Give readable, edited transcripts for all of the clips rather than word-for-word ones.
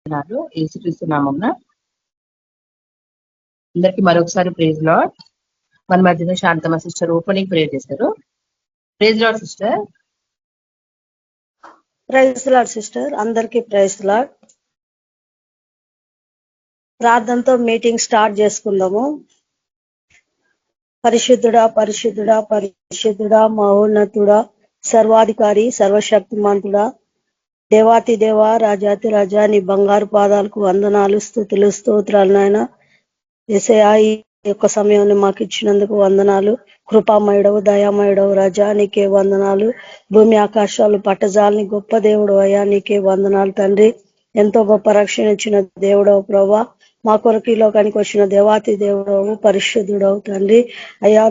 యేసుక్రీస్తు నామమున అందరికి మరొకసారి ప్రైజ్ లార్డ్. మన మధ్యన శాంతమ్మ సిస్టర్ ఓపెనింగ్ ప్రేయర్ చేశారు. Praise lord sister. Praise lord sister, అందరికీ ప్రైజ్ లార్డ్. ప్రార్థనతో మీటింగ్ స్టార్ట్ చేసుకుందాము. పరిశుద్ధుడా పరిశుద్ధుడా పరిశుద్ధుడా మహోన్నతుడా సర్వాధికారి సర్వశక్తిమంతుడా దేవాతి దేవ రాజాతి రాజా నీ బంగారు పాదాలకు వందనాలు స్తుతులు స్తోత్రాలు నాయన. యేసయ్యా ఈ యొక్క సమయాన్ని మాకు ఇచ్చినందుకు వందనాలు. కృపామయుడవు దయామయుడవు రాజా నీకే వందనాలు. భూమి ఆకాశాలు పట్టజాలని గొప్ప దేవుడు అయ్యా నీకే వందనాలు తండ్రి. ఎంతో గొప్ప రక్షణ ఇచ్చిన దేవుడవు ప్రభా, మా కొరకు ఈ లోకానికి వచ్చిన దేవాతి దేవుడవు పరిశుద్ధుడవు తండ్రి. అయ్యా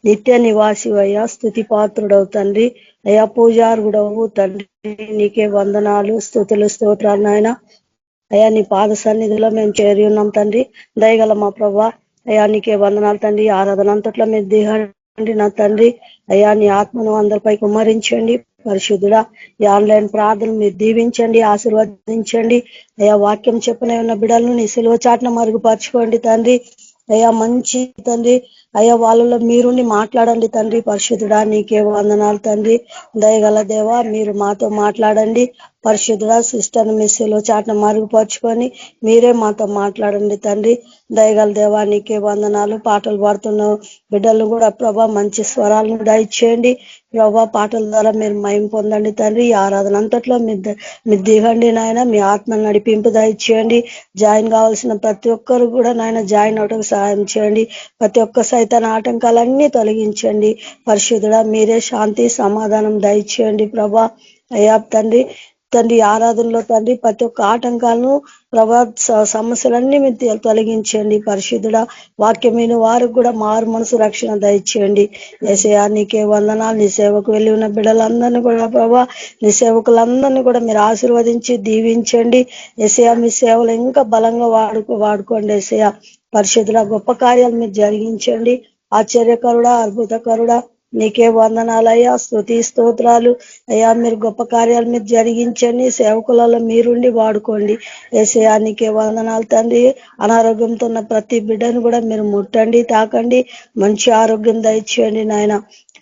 నిత్య నివాసి అయ్యా స్తుతి పాత్రుడవు తండ్రి. అయ్యా పూజారుడవు తండ్రి నీకే వందనాలు స్తుతులు స్తోత్రాలు నాయన. అయ్యా నీ పాద సన్నిధిలో మేము చేరి ఉన్నాం తండ్రి. దయగల మా ప్రభా అయ్యా నీకే వందనాలు తండ్రి. ఆరాధన అంతట్లో మీరు దిగండి నా తండ్రి. అయ్యా నీ ఆత్మను అందరిపై కుమ్మరించండి పరిశుద్ధుడా. ఈ ఆన్లైన్ ప్రార్థన మీరు దీవించండి ఆశీర్వదించండి. అయ్యా వాక్యం చెప్పనే ఉన్న బిడ్డలను నీ సిలువ చాటున మరుగుపరచుకోండి తండ్రి. అయ్యా మంచి తండ్రి అయ్యా వాళ్ళలో మీరుండి మాట్లాడండి తండ్రి. పరిశుద్ధుడా నీకే వందనాలు తండ్రి. దయగల దేవా మీరు మాతో మాట్లాడండి పరిశుద్ధుడా. సిస్టర్ని మీ సిలువ చాటున మరుగుపరుచుకొని మీరే మాతో మాట్లాడండి తండ్రి. దయగల దేవా నీకే వందనాలు. పాటలు పాడుతున్న బిడ్డలను కూడా ప్రభా మంచి స్వరాలను దయచేయండి ప్రభా. పాటల ద్వారా మీరు మయం పొందండి తండ్రి. ఈ ఆరాధన అంతట్లో మీరు దిగండి నాయన. మీ ఆత్మ నడిపింపు దయచేయండి. జాయిన్ కావాల్సిన ప్రతి ఒక్కరు కూడా నాయన జాయిన్ అవడానికి సహాయం చేయండి. ప్రతి ఒక్క సైతాన్ ఆటంకాలన్నీ తొలగించండి పరిశుద్ధుడా. మీరే శాంతి సమాధానం దయచేయండి ప్రభా. అయ్యా తండ్రి ఆరాధనలో తండ్రి ప్రతి ఒక్క ఆటంకాలను ప్రభా సమస్యలన్నీ మీరు తొలగించండి పరిశుద్ధుడా. వాక్యమైన వారికి కూడా మారు మనసు రక్షణ దయచేయండి. యేసయ్యా నీకే వందనాలు. నీ సేవకు వెళ్ళి ఉన్న బిడ్డలందరినీ కూడా ప్రభా నీ సేవకులందరినీ కూడా మీరు ఆశీర్వదించి దీవించండి. యేసయ్యా మీ సేవలు ఇంకా బలంగా వాడుకోండి యేసయ్యా. పరిశుద్ధుడా గొప్ప కార్యాలు మీరు జరిగించండి. ఆశ్చర్యకరుడా అద్భుతకరుడా నీకే వందనాలయ్యా స్తుతి స్తోత్రాలు. అయ్యా మీరు గొప్ప కార్యాలు మీరు జరిగించండి. సేవకులలో మీరుండి వాడుకోండి యేసయ్యా నీకే వందనాలు తండ్రి. అనారోగ్యంతో ఉన్న ప్రతి బిడ్డను కూడా మీరు ముట్టండి తాకండి. మంచి ఆరోగ్యం దయచేయండి నాయన.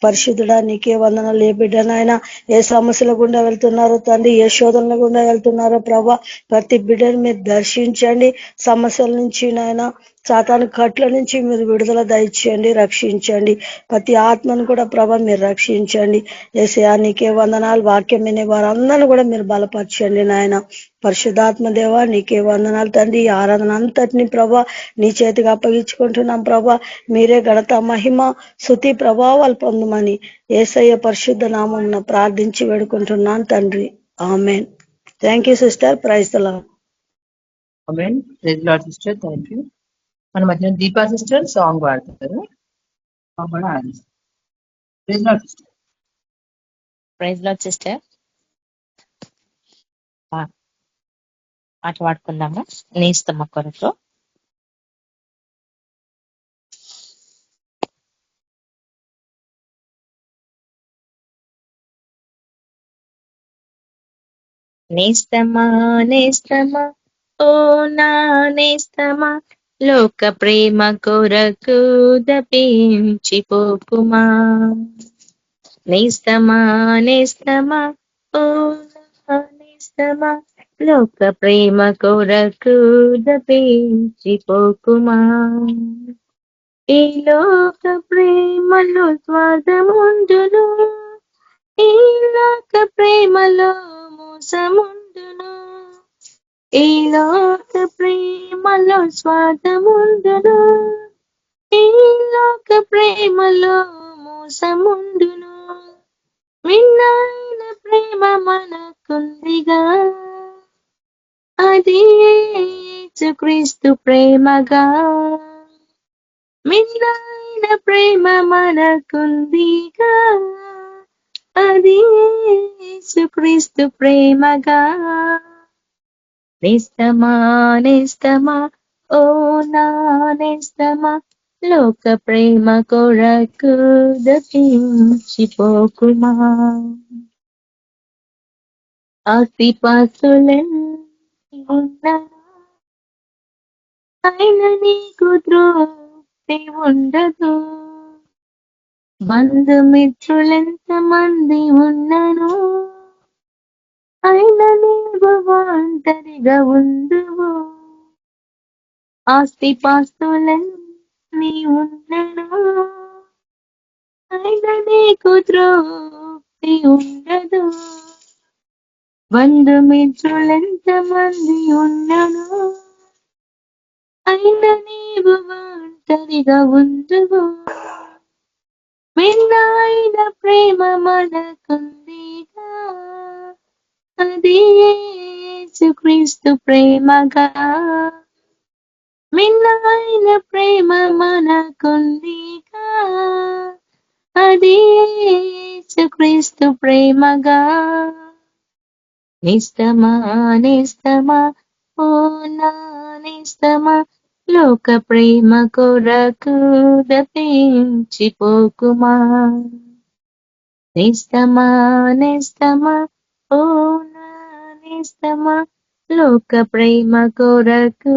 పరిశుద్ధుడా నీకే వందనాలు. ఏ బిడ్డనైనా ఏ సమస్యల గుండా వెళ్తున్నారో తండ్రి, ఏ శోధనల గుండా వెళ్తున్నారో ప్రభా ప్రతి బిడ్డను మీరు దర్శించండి. సమస్యల నుంచి నాయన సాతాను కట్ల నుంచి మీరు విడుదల దయచేయండి రక్షించండి. ప్రతి ఆత్మను కూడా ప్రభా మీరు రక్షించండి. యేసయ్యా నీకే వందనాలు. వాక్యం వినే వారందరినీ కూడా మీరు బలపరచండి నాయన. పరిశుద్ధాత్మ దేవా నీకే వందనాలు తండ్రి. ఈ ఆరాధన అంతటిని ప్రభా నీ చేతికి అప్పగించుకుంటున్నాం ప్రభా. మీరే ఘనత మహిమ స్తుతి ప్రభావాలు పొందమని యేసయ్య పరిశుద్ధ నామమున ప్రార్థించి వేడుకుంటున్నాను తండ్రి. Amen. Thank you sister. Praise the lord. Amen. Praise lord sister. Thank you. మన మధ్యన దీపా సిస్టర్ సాంగ్ పాడతారు. Praise lord sister. Praise lord sister. పాట పాడుకుందాము. నేస్తమ్మ కొరకు. నేస్తమా నేస్తమా ఓ నా నేస్తమా లోక ప్రేమ కొరకు దపించిపోకుమా. నేస్తమా నేస్తమా ఓ నా నేస్తమా లోక ప్రేమ కొరకు దపించిపోకుమా. ఈ లోక ప్రేమలో స్వార్థముండును, ఈ లోక ప్రేమలో మోసముండును, ఈ లోక ప్రేమలో స్వార్థముండును, ఈ లోక ప్రేమలో మోసముండును. మిన్నైన ప్రేమ మనకుందిగా, అది యేసుక్రీస్తు ప్రేమగా. మిన్నైన ప్రేమ మనకుందిగా, అది యేసుక్రీస్తు ప్రేమగా. నేస్తమా నేస్తమా ఓ నా నేస్తమా లోక ప్రేమ కొరకు దపించిపోకుమా. ఆస్తిపాస్తులన్నీ ఉన్నను ఆయన నీకు తృప్తి ఉండదు. బంధుమిత్రులెంత మంది ఉన్నను ఆయన నీవు ఒంటరిగా ఉందువు. ఆస్తిపాస్తులన్నీ ఉన్నను ఆయన నీకు తృప్తి ఉండదు. బంధుమిత్రులెంత మంది ఉన్నను ఆయన నీవు ఒంటరిగా ఉందువు. మిన్నైన ప్రేమ మనకుందిగా అది యేసుక్రీస్తు ప్రేమగా. మిన్నైన ప్రేమ మనకుందిగా అది యేసుక్రీస్తు ప్రేమగా. నిస్తమా నిస్తమా ఓ నా నిస్తమా లోక ప్రేమ కొరకు దపించిపోకుమా. నిస్తమా నిస్తమా ఓ నా నిస్తమా లోక ప్రేమ కొరకు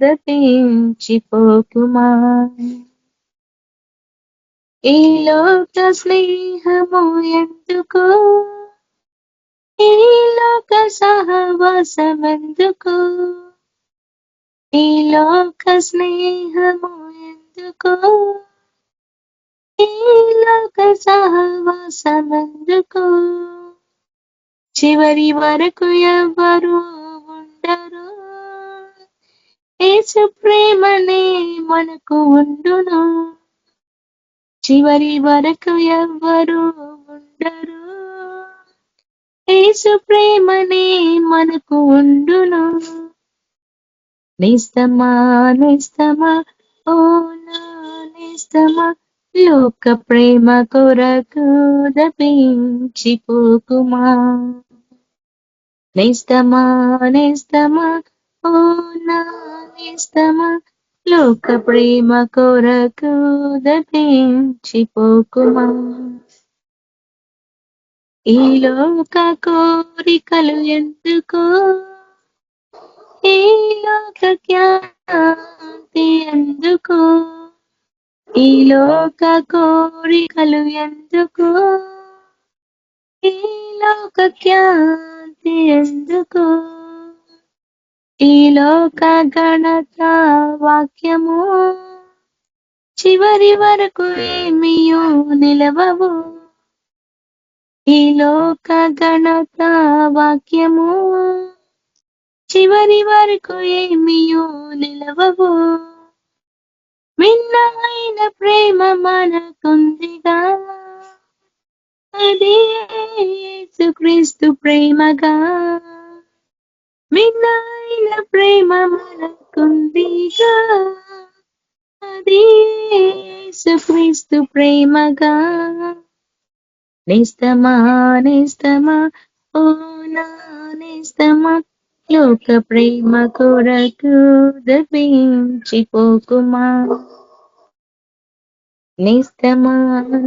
దపించిపోకుమా. ఈ లోక స్నేహము ఎందుకు, ఈ లోక సహవాసమెందుకు, ఈ లోక స్నేహము ఎందుకు, ఈ లోక సహవాసమెందుకు. చివరి వరకు ఎవ్వరు ఉండరు యేసు ప్రేమనే మనకు ఉండును. చివరి వరకు ఎవ్వరు ఉండరు యేసు ప్రేమనే మనకు ఉండును. నిస్తమా నిస్తమా ఓ నా నిస్తమా లోక ప్రేమ కొరకు దపించిపోకుమా. నిస్తమా నిస్తమా ఓ నా నిస్తమా లోక ప్రేమ కొరకు దపించిపోకుమా. ఈ లోక కోరికలు ఎందుకు, ఈ లోక ఖ్యాతి ఎందుకు, ఈ లోక కోరికలు ఎందుకు, ఈ లోక ఖ్యాతి ఎందుకు. ఈ లోక గణత వాక్యము చివరి వరకు ఏమియో నిలవవు. ఈ లోక గణత వాక్యము చివరి వరకు ఏమియో నిలవవు. మిన్నైన ప్రేమ మనకుందిగా అది యేసుక్రీస్తు ప్రేమగా. మిన్నైన ప్రేమ మనకుందిగా అది యేసుక్రీస్తు ప్రేమగా. నిస్తమా నిస్తమా ఓ నా నిస్తమా లోక ప్రేమ కొరకు దపించిపోకుమా. నిస్తమా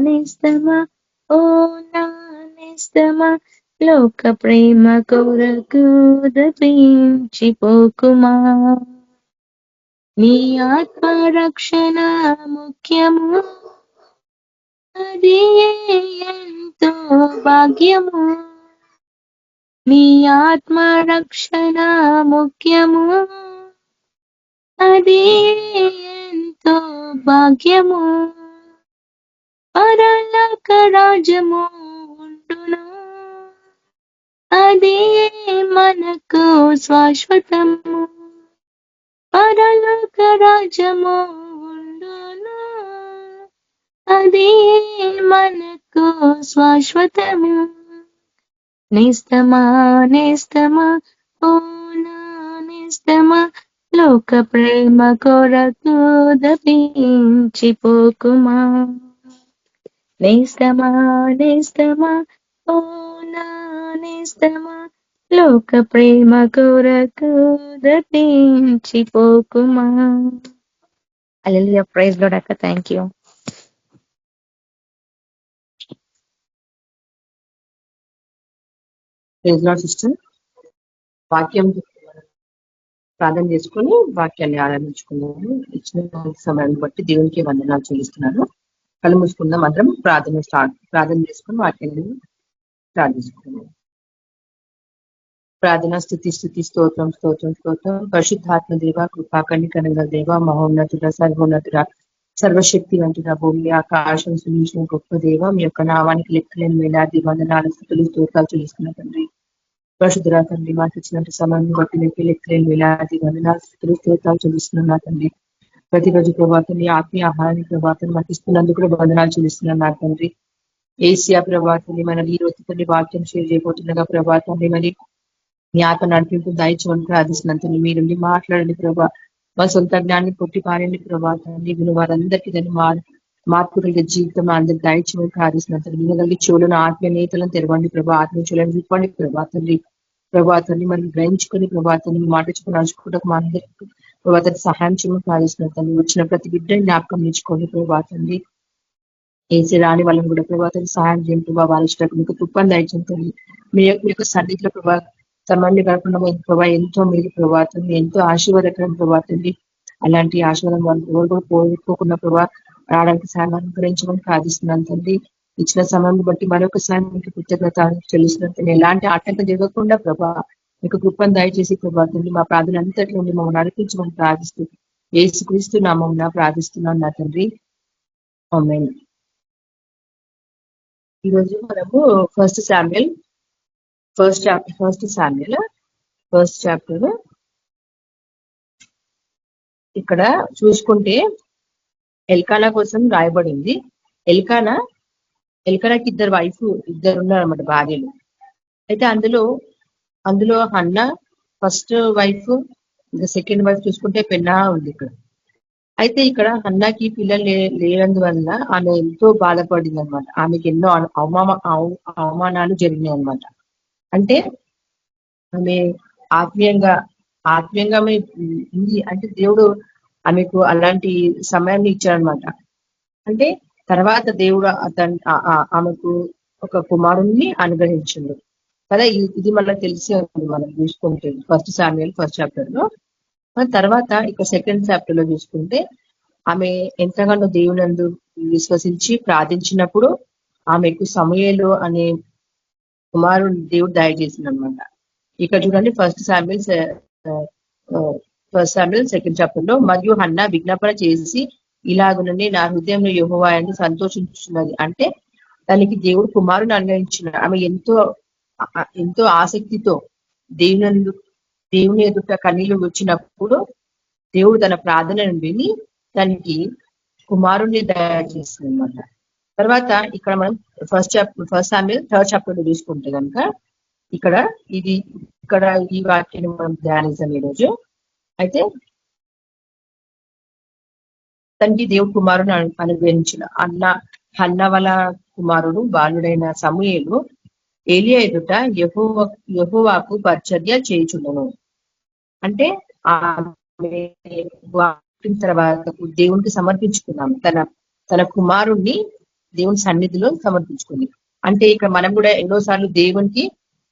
నిస్తమా ఓ నా నిస్తమా లోక ప్రేమ కొరకు దపించిపోకుమా. నీ ఆత్మ రక్షణ ముఖ్యము అది ఎంతో భాగ్యము. నీ ఆత్మ రక్షణ ముఖ్యము అది ఎంతో భాగ్యము. పరలోక రాజ్యము ఉండును అది మనకు శాశ్వతము. పరలోక రాజ్యము ఉండును అది మనకు శాశ్వతము. నిస్తమా నిస్తమా ఓ నా నిస్తమా లోక ప్రేమ కొరకు దపించిపోకుమా. నిస్తమా నిస్తమా ఓ నా నిస్తమా లోక ప్రేమ కొరకు దపించిపోకుమా. హల్లెలూయా. ప్రైజ్ లార్డ్ అక్క. Thank you. Praise lord sister. వాక్యం ప్రార్థన చేసుకుని వాక్యాన్ని ఆరంభించుకున్నాను. ఇచ్చిన సమయాన్ని బట్టి దేవునికి వందనాలు చెల్లిస్తున్నాను. కళ్ళు మూసుకుందాం, అందరం ప్రార్థన చేసుకుని వాక్యాన్ని స్టార్ట్ చేసుకున్నాం. ప్రార్థన స్థుతి స్తోత్రం స్తోత్రం స్తోత్రం. పరిశుద్ధాత్మ దేవ, కృపా కనికరంగ దేవ, మహోన్నతుడ, సర్వోన్నతుడ, సర్వశక్తివంతుడ, భూమి ఆకాశం సునించిన గొప్ప దేవ, మీ యొక్క నామానికి లెక్కలేని వేలాది వందనాలు స్థుతులు స్తోత్రాలు చెల్లిస్తున్న తండ్రి. పరిశుద్ధుల తండ్రి, మాకు ఇచ్చినట్టు సమయం బట్టి మీకు లెక్కలేని వేలాది వందనాలు స్థుతులు స్తోత్రాలు చెల్లిస్తున్నా తండ్రి. ప్రతిరోజు ప్రభాతం ఆత్మీయ ఆహారాన్ని ప్రభాతం మాకు ఇస్తున్నందుకు కూడా వందనాలు చెల్లిస్తున్నాను తండ్రి. ఏసియా ప్రభాతాన్ని మన ఈ రోజు తండ్రి వాక్యం షేర్ చేయబోతుండగా ప్రభాతాన్ని మరి మీ ఆత్మ నడిపింపు దయచేయమని ప్రార్థిస్తున్నంత మీరుండి మాట్లాడండి ప్రభా. మా సొంత జ్ఞాన్ని కొట్టి పారండి ప్రభాతాన్ని విని వారందరికీ దాన్ని మార్పు కలిగే జీవితం అందరికి దయచేయమని ప్రార్థిస్తున్నంత వినగలిగి చెవులను ఆత్మీయ నేతలను తెరవండి ప్రభా. ఆత్మీయ చెవులను విప్పండి ప్రభాతాన్ని మనం గ్రహించుకొని ప్రభాతాన్ని మాట చెప్పి నడుచుకుంటూ మా అందరికీ ప్రభాతాన్ని సహాయం చేయమని ప్రార్థిస్తున్నంత వచ్చిన ప్రతి బిడ్డని జ్ఞాపకం నేర్చుకోండి ప్రభాతాన్ని. ఏసీ రాని వాళ్ళని కూడా ప్రభాతాన్ని సహాయం చేయండి ప్రభావ. వాళ్ళ ఇష్టం మీకు తుప్పని దయచేయండి. మీ యొక్క సన్నిధిలో ప్రభావ సమయాన్ని కాకుండా ప్రభావ ఎంతో మీరు ప్రభావం ఎంతో ఆశీర్వాదకరం ప్రభావం. అలాంటి ఆశీర్వాదం వాళ్ళు ఎవరు కూడా పోగొట్టుకోకుండా ప్రభావ రావడానికి సహాయం అనుగ్రహించమని ప్రార్థిస్తున్నాను తండ్రి. ఇచ్చిన సమయాన్ని బట్టి మరొకసారి మీకు కృతజ్ఞత చెల్లిస్తున్నట్టు ఎలాంటి ఆటంకం జరగకుండా ప్రభా మీకు కృపను దయచేసి ప్రభావం మా ప్రార్థన అంతట్లో ఉండి మమ్మల్ని నడిపించమని ప్రార్థిస్తూ యేసుక్రీస్తు నామమున ప్రార్థిస్తున్నాను నా తండ్రి. ఆమేన్. ఈరోజు మనము ఫస్ట్ శామ్యూయల్ ఫస్ట్ చాప్టర్ ఇక్కడ చూసుకుంటే ఎల్కానా కోసం రాయబడింది. ఎల్కానాకి ఇద్దరు ఉన్నారన్నమాట భార్యలు. అయితే అందులో హన్నా ఫస్ట్ వైఫ్, ఇంకా సెకండ్ వైఫ్ చూసుకుంటే పెన్నా ఉంది ఇక్కడ. అయితే ఇక్కడ హన్నాకి పిల్లలు లేనందువల్ల ఆమె ఎంతో బాధపడింది అనమాట. ఆమెకి ఎన్నో అవమానాలు జరిగినాయి అనమాట. అంటే ఆమె ఆత్మీయంగా ఆమె ఉంది అంటే దేవుడు ఆమెకు అలాంటి సమయాన్ని ఇచ్చాడనమాట. అంటే తర్వాత దేవుడు ఆమెకు ఒక కుమారుణ్ణి అనుగ్రహించిండు కదా. ఇది మనకు తెలిసే ఉంది మనం చూసుకుంటే ఫస్ట్ శామ్యూయల్ ఫస్ట్ చాప్టర్ లో. తర్వాత ఇక సెకండ్ చాప్టర్ లో చూసుకుంటే ఆమె ఎంతగానో దేవునందు విశ్వసించి ప్రార్థించినప్పుడు ఆమెకు సమూయేలు అనే కుమారుడు దేవుడు దయచేసింది అనమాట. ఇక్కడ చూడండి ఫస్ట్ శామ్యూయల్ సెకండ్ చాప్టర్ లో, మరియు హన్నా విజ్ఞాపన చేసి ఇలాగునని నా హృదయంలో యెహోవాను సంతోషించున్నది. అంటే దానికి దేవుడు కుమారుని అనుగ్రహించిన ఆమె ఎంతో ఆసక్తితో దేవుని ఎదుట కన్నీళ్లు వచ్చినప్పుడు దేవుడు తన ప్రార్థనను విని దానికి కుమారుణ్ణి దయచేస్తుంది అనమాట. తర్వాత ఇక్కడ మనం ఫస్ట్ శామ్యూయల్ థర్డ్ చాప్టర్ లో చూసుకుంటే కనుక ఇక్కడ ఈ వాక్యాన్ని మనం ధ్యానిస్తాం ఈరోజు. అయితే తనకి దేవుడు కుమారుని అనుగ్రహించిన హన్న వాళ్ళ కుమారుడు బాలుడైన సమూయేలు ఏలియా ఎదుట యెహోవాకు పరిచర్య చేయుచుండెను. అంటే తర్వాత దేవునికి సమర్పించుకున్నాం. తన కుమారుణ్ణి దేవుని సన్నిధిలో సమర్పించుకుంది. అంటే ఇక్కడ మనం కూడా ఎన్నోసార్లు దేవునికి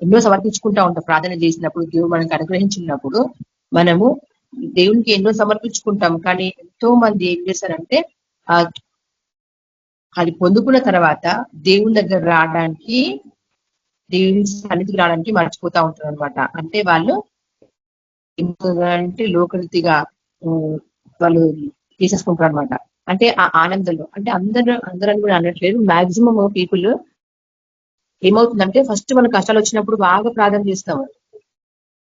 ఎన్నో సమర్పించుకుంటా ఉంటాం. ప్రార్థన చేసినప్పుడు దేవుడు మనకు అనుగ్రహించినప్పుడు మనము దేవునికి ఎన్నో సమర్పించుకుంటాం. కానీ ఎంతో మంది ఏం చేశారంటే అది పొందుకున్న తర్వాత దేవుని దగ్గర రావడానికి, దేవుని సన్నిధికి రావడానికి మర్చిపోతా ఉంటారు అనమాట. అంటే వాళ్ళు అంటే లోకరీతిగా వాళ్ళు తీసేసుకుంటారు అనమాట. అంటే ఆ ఆనందంలో అంటే అందరూ కూడా అనట్లేదు, మాక్సిమం పీపుల్ ఏమవుతుందంటే ఫస్ట్ మన కష్టాలు వచ్చినప్పుడు బాగా ప్రార్థన చేస్తాము,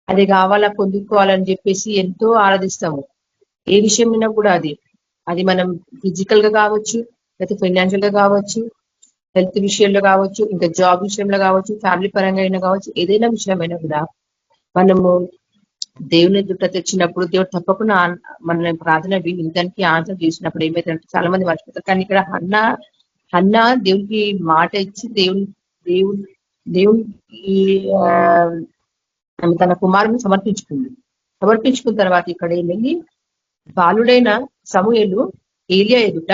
అది కావాలా పొందుకోవాలని చెప్పేసి ఎంతో ఆరాధిస్తాము. ఏ విషయం అయినా కూడా అది మనం ఫిజికల్ గా కావచ్చు, లేకపోతే ఫైనాన్షియల్ గా కావచ్చు, హెల్త్ విషయంలో కావచ్చు, ఇంకా జాబ్ విషయంలో కావచ్చు, ఫ్యామిలీ పరంగా అయినా కావచ్చు, ఏదైనా విషయమైనా కూడా మనము దేవుని ఎదుట తెచ్చినప్పుడు దేవుడు తప్పకుండా మన ప్రార్థన దానికి ఆన్సర్ చేసినప్పుడు ఏమైతే చాలా మంది మర్చిపోతారు. కానీ ఇక్కడ హన్నా దేవునికి మాట ఇచ్చి దేవునికి తన కుమారుని సమర్పించుకున్న తర్వాత ఇక్కడ ఏమైంది, బాలుడైన సమూయేలు ఏలియా ఎదుట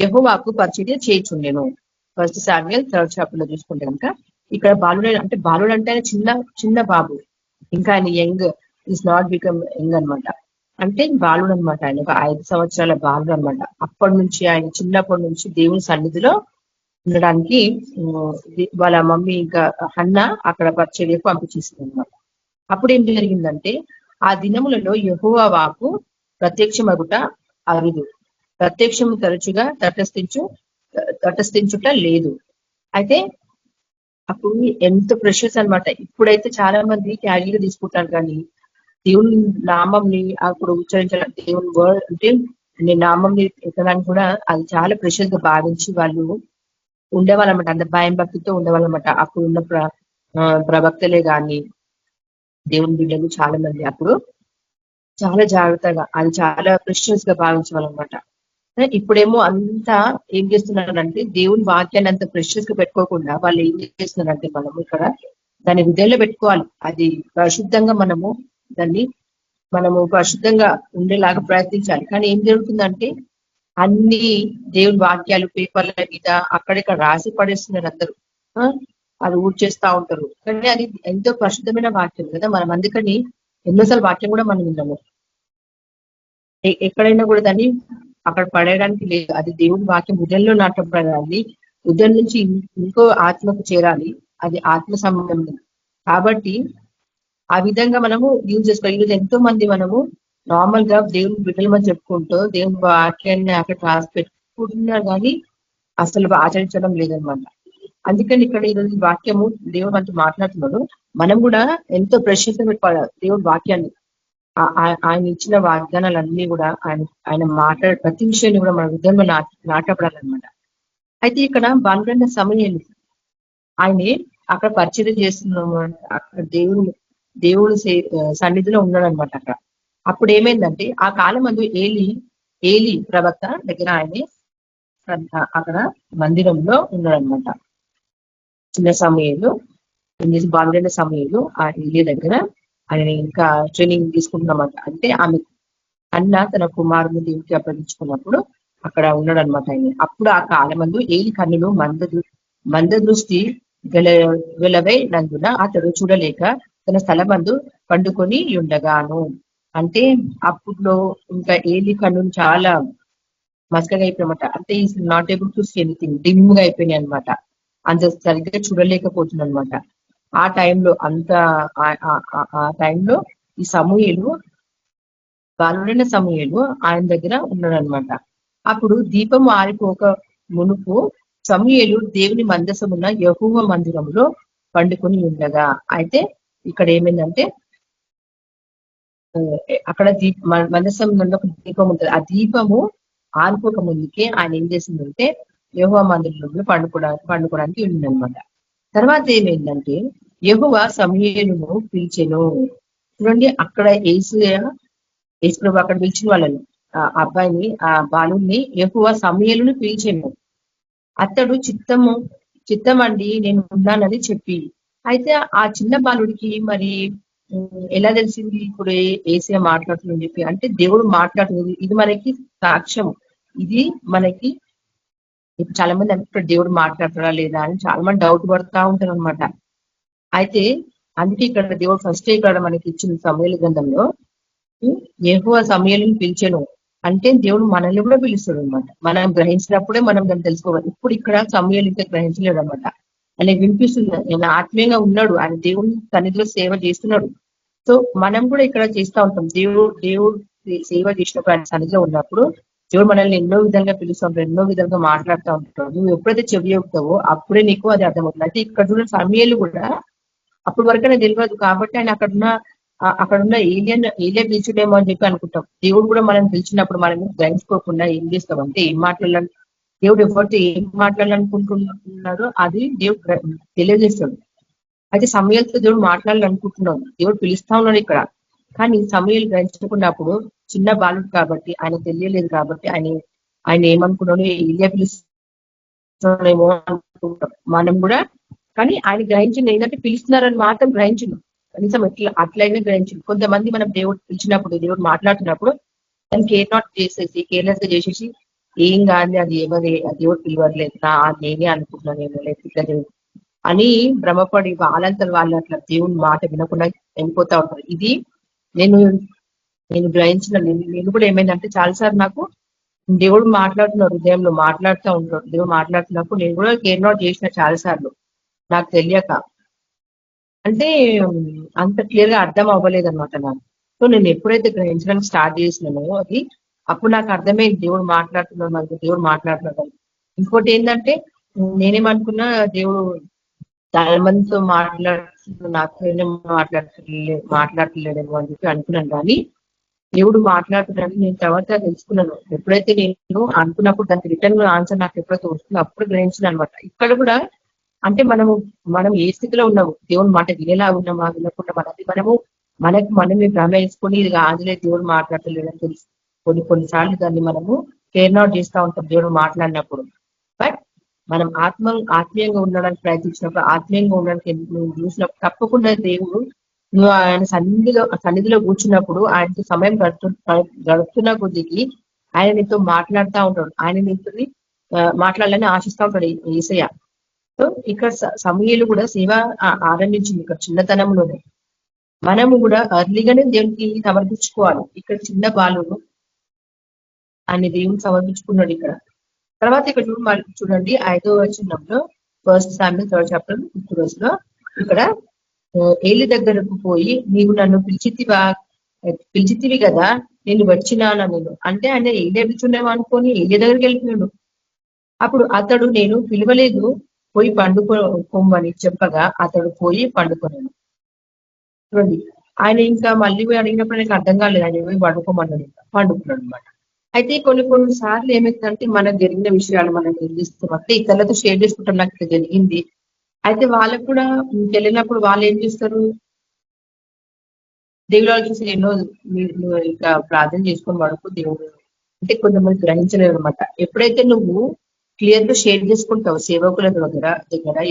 యెహోవాకు పరిచర్య చేయుచుండెను. ఫస్ట్ శామ్యూయల్ థర్డ్ చాప్టర్ లో చూసుకుంటే కనుక ఇక్కడ బాలుడు అంటే ఆయన చిన్న బాబు, ఇంకా ఆయన young. Is not become young అనమాట. అంటే బాలుడు అనమాట, ఆయన ఒక 5 సంవత్సరాల బాలుడు అనమాట. అప్పటి నుంచి ఆయన చిన్నప్పటి నుంచి దేవుని సన్నిధిలో ఉండడానికి వాళ్ళ మమ్మీ ఇంకా హన్న అక్కడ పరిచర్యకు పంపించేసింది అనమాట. అప్పుడు ఏం జరిగిందంటే, ఆ దినములలో యెహోవా వాక్కు ప్రత్యక్షమగుట అరుదు, ప్రత్యక్షము తరచుగా తటస్థించుట లేదు. అయితే అప్పుడు ఎంత ప్రెషస్ అన్నమాట. ఇప్పుడైతే చాలా మంది క్యారీగా తీసుకుంటారు, కానీ దేవుని నామంని అప్పుడు ఉచ్చరించాలి, దేవుని వర్డ్ అంటే నేను నామంని ఎక్కడానికి కూడా అది చాలా ప్రెషస్ గా భావించి వాళ్ళు ఉండేవాళ్ళనమాట. అంత భయం భక్తితో ఉండేవాళ్ళనమాట. అప్పుడు ఉన్న ప్రవక్తలే గాని దేవుని బిడ్డలు చాలా మంది అప్పుడు చాలా జాగ్రత్తగా అది చాలా ప్రెషస్ గా భావించేవాళ్ళనమాట. ఇప్పుడేమో అంతా ఏం చేస్తున్నారంటే దేవుని వాక్యాన్ని అంత ప్రెషస్ గా పెట్టుకోకుండా వాళ్ళు ఏం చేస్తున్నారంటే, మనము ఇక్కడ దాన్ని హృదయంలో పెట్టుకోవాలి. అది పరిశుద్ధంగా మనము పరిశుద్ధంగా ఉండేలాగా ప్రయత్నించాలి. కానీ ఏం జరుగుతుందంటే, అన్ని దేవుని వాక్యాలు పేపర్ల మీద అక్కడిక్కడ రాసి పడేస్తున్నారు అందరూ. అది ఊడ్చేస్తా ఉంటారు. కానీ అది ఎంతో పరిశుద్ధమైన వాక్యం కదా. మనం అందుకని ఎన్నోసార్లు వాక్యం కూడా మనం విన్నాము. ఎక్కడైనా కూడా దాన్ని అక్కడ పడేయడానికి లేదు. అది దేవుని వాక్యం హృదయంలో నాటపడాలి. హృదయం నుంచి ఇంకో ఆత్మకు చేరాలి. అది ఆత్మ సంబంధం. కాబట్టి ఆ విధంగా మనము యూజ్ చేసుకోవాలి. ఈరోజు ఎంతో మంది మనము నార్మల్ గా దేవుని బిడ్డల మధ్య చెప్పుకుంటూ దేవుని వాక్యాన్ని అక్కడ రాసి పెట్టుకుంటున్నారు, కానీ అసలు ఆచరించడం లేదనమాట. అందుకని ఇక్కడ ఈరోజు వాక్యము దేవుడు మనతో మాట్లాడుతున్నాడు. మనం కూడా ఎంతో ప్రశంస పెట్టుకోవాలి దేవుని వాక్యాన్ని. ఆయన ఇచ్చిన వాగ్దానాలన్నీ కూడా ఆయన మాట్లాడే ప్రతి విషయాన్ని కూడా మన హృదయంలో నాటపడాలన్నమాట. అయితే ఇక్కడ బాలుడైన సమూయేలు ఆయనే అక్కడ పరిచయం చేస్తున్నాము. అక్కడ దేవుడు సన్నిధిలో ఉన్నాడు అనమాట అక్కడ. అప్పుడు ఏమైందంటే, ఆ కాలం మందు ఏలి ప్రవక్త దగ్గర ఆయనే అక్కడ మందిరంలో ఉన్నాడనమాట. చిన్న సమూయేలు బాలుడైన సమూయేలు ఆ ఏలి దగ్గర ఆయన ఇంకా ట్రైనింగ్ తీసుకుంటున్నమాట. అంటే ఆమె అన్న తన కుమారుని దేవునికి అప్పగించుకున్నప్పుడు అక్కడ ఉన్నాడు అనమాట ఆయన. అప్పుడు ఆ కాలమందు ఏలి కన్నులు మంద దృష్టి వెలవై నందున అతడు చూడలేక తన స్థలమందు పండుకొని ఉండగాను. అంటే అప్పుడులో ఇంకా ఏలి కన్నులు చాలా మసకగా అయిపోయినమాట. అంటే is not able to see anything, dim గా అయిపోయినాయి అనమాట. అంత సరిగ్గా చూడలేకపోతుంది అనమాట. ఆ టైంలో ఆ టైంలో ఈ సమూయేలు బాలుడైన సమూయేలు ఆయన దగ్గర ఉన్నాడు అనమాట. అప్పుడు దీపం ఆరిపోక మునుపు సమూయేలు దేవుని మందసమున్న యెహోవా మందిరంలో పండుకొని ఉండగా. అయితే ఇక్కడ ఏమైందంటే, అక్కడ మందసంలో ఒక దీపం ఉంటుంది. ఆ దీపము ఆరిపోక ముందుకే ఆయన ఏం చేసిందంటే యెహోవా మందిరంలో పండుకోవడానికి ఉండిందనమాట. తర్వాత ఏమైందంటే, యెహోవా సమూయేలును పిలిచెను. చూడండి, అక్కడ యేసుప్రభు అక్కడ పిలిచిన వాళ్ళని, ఆ అబ్బాయిని, ఆ బాలుని యెహోవా సమూయేలును పిలిచెను. అతడు చిత్తమండి నేను ఉన్నానని చెప్పి. అయితే ఆ చిన్న బాలుడికి మరి ఎలా తెలిసింది ఇప్పుడు ఏసయ్య మాట్లాడుతుందని చెప్పి? అంటే దేవుడు మాట్లాడుతుంది. ఇది మనకి సాక్ష్యం. ఇది మనకి ఇప్పుడు చాలా మంది అంటే దేవుడు మాట్లాడతాడా లేదా అని చాలా మంది డౌట్ పడుతూ ఉంటారు అనమాట. అయితే అందుకే ఇక్కడ దేవుడు ఫస్ట్ ఇక్కడ మనకి ఇచ్చిన సమూయేలు గ్రంథంలో యెహోవా సమూయేలును పిలిచెను అంటే దేవుడు మనల్ని కూడా పిలుస్తాడు అనమాట. మనం గ్రహించినప్పుడే మనం దాన్ని తెలుసుకోవాలి. ఇప్పుడు ఇక్కడ సమూయేలు ఇంకా గ్రహించలేడు అనమాట. ఆయన వినిపిస్తుంది, ఆయన ఆత్మీయంగా ఉన్నాడు, ఆయన దేవుని సన్నిధిలో సేవ చేస్తున్నాడు. సో మనం కూడా ఇక్కడ చేస్తూ ఉంటాం. దేవుడు సేవ చేసినప్పుడు ఆయన సన్నిధిలో ఉన్నప్పుడు దేవుడు మనల్ని ఎన్నో విధంగా పిలుస్తూ ఉంటాడు, ఎన్నో విధంగా మాట్లాడుతూ ఉంటాడు. నువ్వు ఎప్పుడైతే చెవి చెబుతావో అప్పుడే నీకు అది అర్థమవుతుంది. అయితే ఇక్కడ చూసిన సమూయేలు కూడా అప్పటి వరకు నాకు తెలియదు కాబట్టి ఆయన అక్కడున్న ఏలియా పిలిచుడేమో అని చెప్పి అనుకుంటాం. దేవుడు కూడా మనం పిలిచినప్పుడు మనం గ్రహించుకోకుండా ఏం చేస్తామంటే, దేవుడు ఎవరితో ఏం మాట్లాడాలనుకుంటున్నారో అది దేవుడు తెలియజేస్తాడు. అయితే సమూయేలుతో దేవుడు మాట్లాడాలనుకుంటున్నాడు, దేవుడు పిలుస్తా ఉన్నాడు ఇక్కడ. కానీ సమూయేలు గ్రహించుకున్నప్పుడు చిన్న బాలుడు కాబట్టి ఆయన తెలియలేదు కాబట్టి ఆయన ఏమనుకున్నాడు, ఏలియా పిలుస్తున్నాడేమో అనుకుంటాం మనం కూడా. కానీ ఆయన గ్రహించింది ఏంటంటే పిలుస్తున్నారని మాత్రం గ్రహించింది. కనీసం అట్లయినా గ్రహించింది. కొంతమంది మనం దేవుడు పిలిచినప్పుడు, దేవుడు మాట్లాడుతున్నప్పుడు దాన్ని కేర్లెస్ గా చేసేసి ఏం కాదు, అది దేవుడు పిలవట్లేదు, నేనే అనుకుంటున్నాను లేకపోతే అని భ్రమపడి వాళ్ళంతా వాళ్ళు అట్లా దేవుని మాట వినకుండా వెళ్ళిపోతా ఉంటారు. ఇది నేను నేను గ్రహించిన నేను కూడా ఏమైందంటే చాలాసార్లు నాకు దేవుడు మాట్లాడుతున్నారు, హృదయంలో మాట్లాడుతూ ఉంటాడు. దేవుడు మాట్లాడుతున్నప్పుడు నేను కూడా కేర్ నాట్ చేసిన చాలాసార్లు నాకు తెలియక. అంటే అంత క్లియర్ గా అర్థం అవ్వలేదు అనమాట నాకు. సో నేను ఎప్పుడైతే గ్రహించడానికి స్టార్ట్ చేసినానో అది అప్పుడు నాకు అర్థమైంది దేవుడు మాట్లాడుతున్నాడు, నాకు దేవుడు మాట్లాడుతున్నాడు. ఇంకోటి ఏంటంటే నేనేమనుకున్నా దేవుడు చాలా మందితో మాట్లాడుతున్నాడు, నాతోనే మాట్లాడలేడేమో అని చెప్పి అనుకున్నాను. కానీ దేవుడు మాట్లాడుతున్నాడు నేను తర్వాత తెలుసుకున్నాను. ఎప్పుడైతే నేను అనుకున్నప్పుడు దానికి రిటర్న్ ఆన్సర్ నాకు ఎప్పుడైతే వస్తుందో అప్పుడు గ్రహించిన అనమాట. ఇక్కడ కూడా అంటే మనం ఏ స్థితిలో ఉన్నాము, దేవుని మాట వినేలా ఉన్నామా వినకుండా మనమే భ్రమ వేసుకొని ఇది ఆంజనేయ దేవుడు మాట్లాడలేదని తెలుసు. కొన్నిసార్లు దాన్ని మనము కేర్ నాట్ చేస్తూ ఉంటాం దేవుడు మాట్లాడినప్పుడు. బట్ మనం ఆత్మీయంగా ఉండడానికి ప్రయత్నించినప్పుడు, ఆత్మీయంగా ఉండడానికి నువ్వు చూసినప్పుడు తప్పకుండా దేవుడు నువ్వు ఆయన సన్నిధిలో కూర్చున్నప్పుడు ఆయనతో సమయం గడుపుతున్న కొద్దికి ఆయన నీతో మాట్లాడుతూ ఉంటాడు. ఆయన నీతో మాట్లాడాలని ఆశిస్తూ ఉంటాడు యేసయ్య. సో ఇక్కడ సమూయేలు కూడా సేవ ఆరంభించింది ఇక్కడ చిన్నతనంలోనే. మనము కూడా అర్లీగానే దేవునికి సమర్పించుకోవాలి. ఇక్కడ చిన్న బాలుడు ఆయన దేవునికి సమర్పించుకున్నాడు ఇక్కడ. తర్వాత ఇక్కడ చూడండి 5వ వచనంలో 1 Samuel 3rd chapter 5th verse లో ఇక్కడ ఏలి దగ్గరకు పోయి నీవు నన్ను పిలిచితివి కదా, నేను వచ్చినాను నేను అంటే ఆయన ఏలి ఎదుగుతున్నావు అనుకొని ఏలి దగ్గరికి వెళ్తున్నాడు. అప్పుడు అతడు నేను పిలవలేదు, పోయి పండుకోమని చెప్పగా అతడు పోయి పండుకున్నాడు. చూడండి ఆయన ఇంకా మళ్ళీ అడిగినప్పుడు నాకు అర్థం కాలేదు, ఆయన పోయి పండుకోమన్నాడు, పండుకున్నాడు అనమాట. అయితే కొన్ని సార్లు ఏమైందంటే మనకు జరిగిన విషయాలు మనం ఏం చేస్తామంటే ఇతరులతో షేర్ చేసుకుంటాం, నాకు ఇట్లా జరిగింది. అయితే వాళ్ళకు కూడా వెళ్ళినప్పుడు వాళ్ళు ఏం చేస్తారు, దేవుడు చూసి ఎన్నో ఇంకా ప్రార్థన చేసుకొని పడుకో దేవుడు అంటే కొంతమంది గ్రహించలేరు అనమాట. ఎప్పుడైతే నువ్వు క్లియర్ గా షేర్ చేసుకుంటావు సేవకుల దగ్గర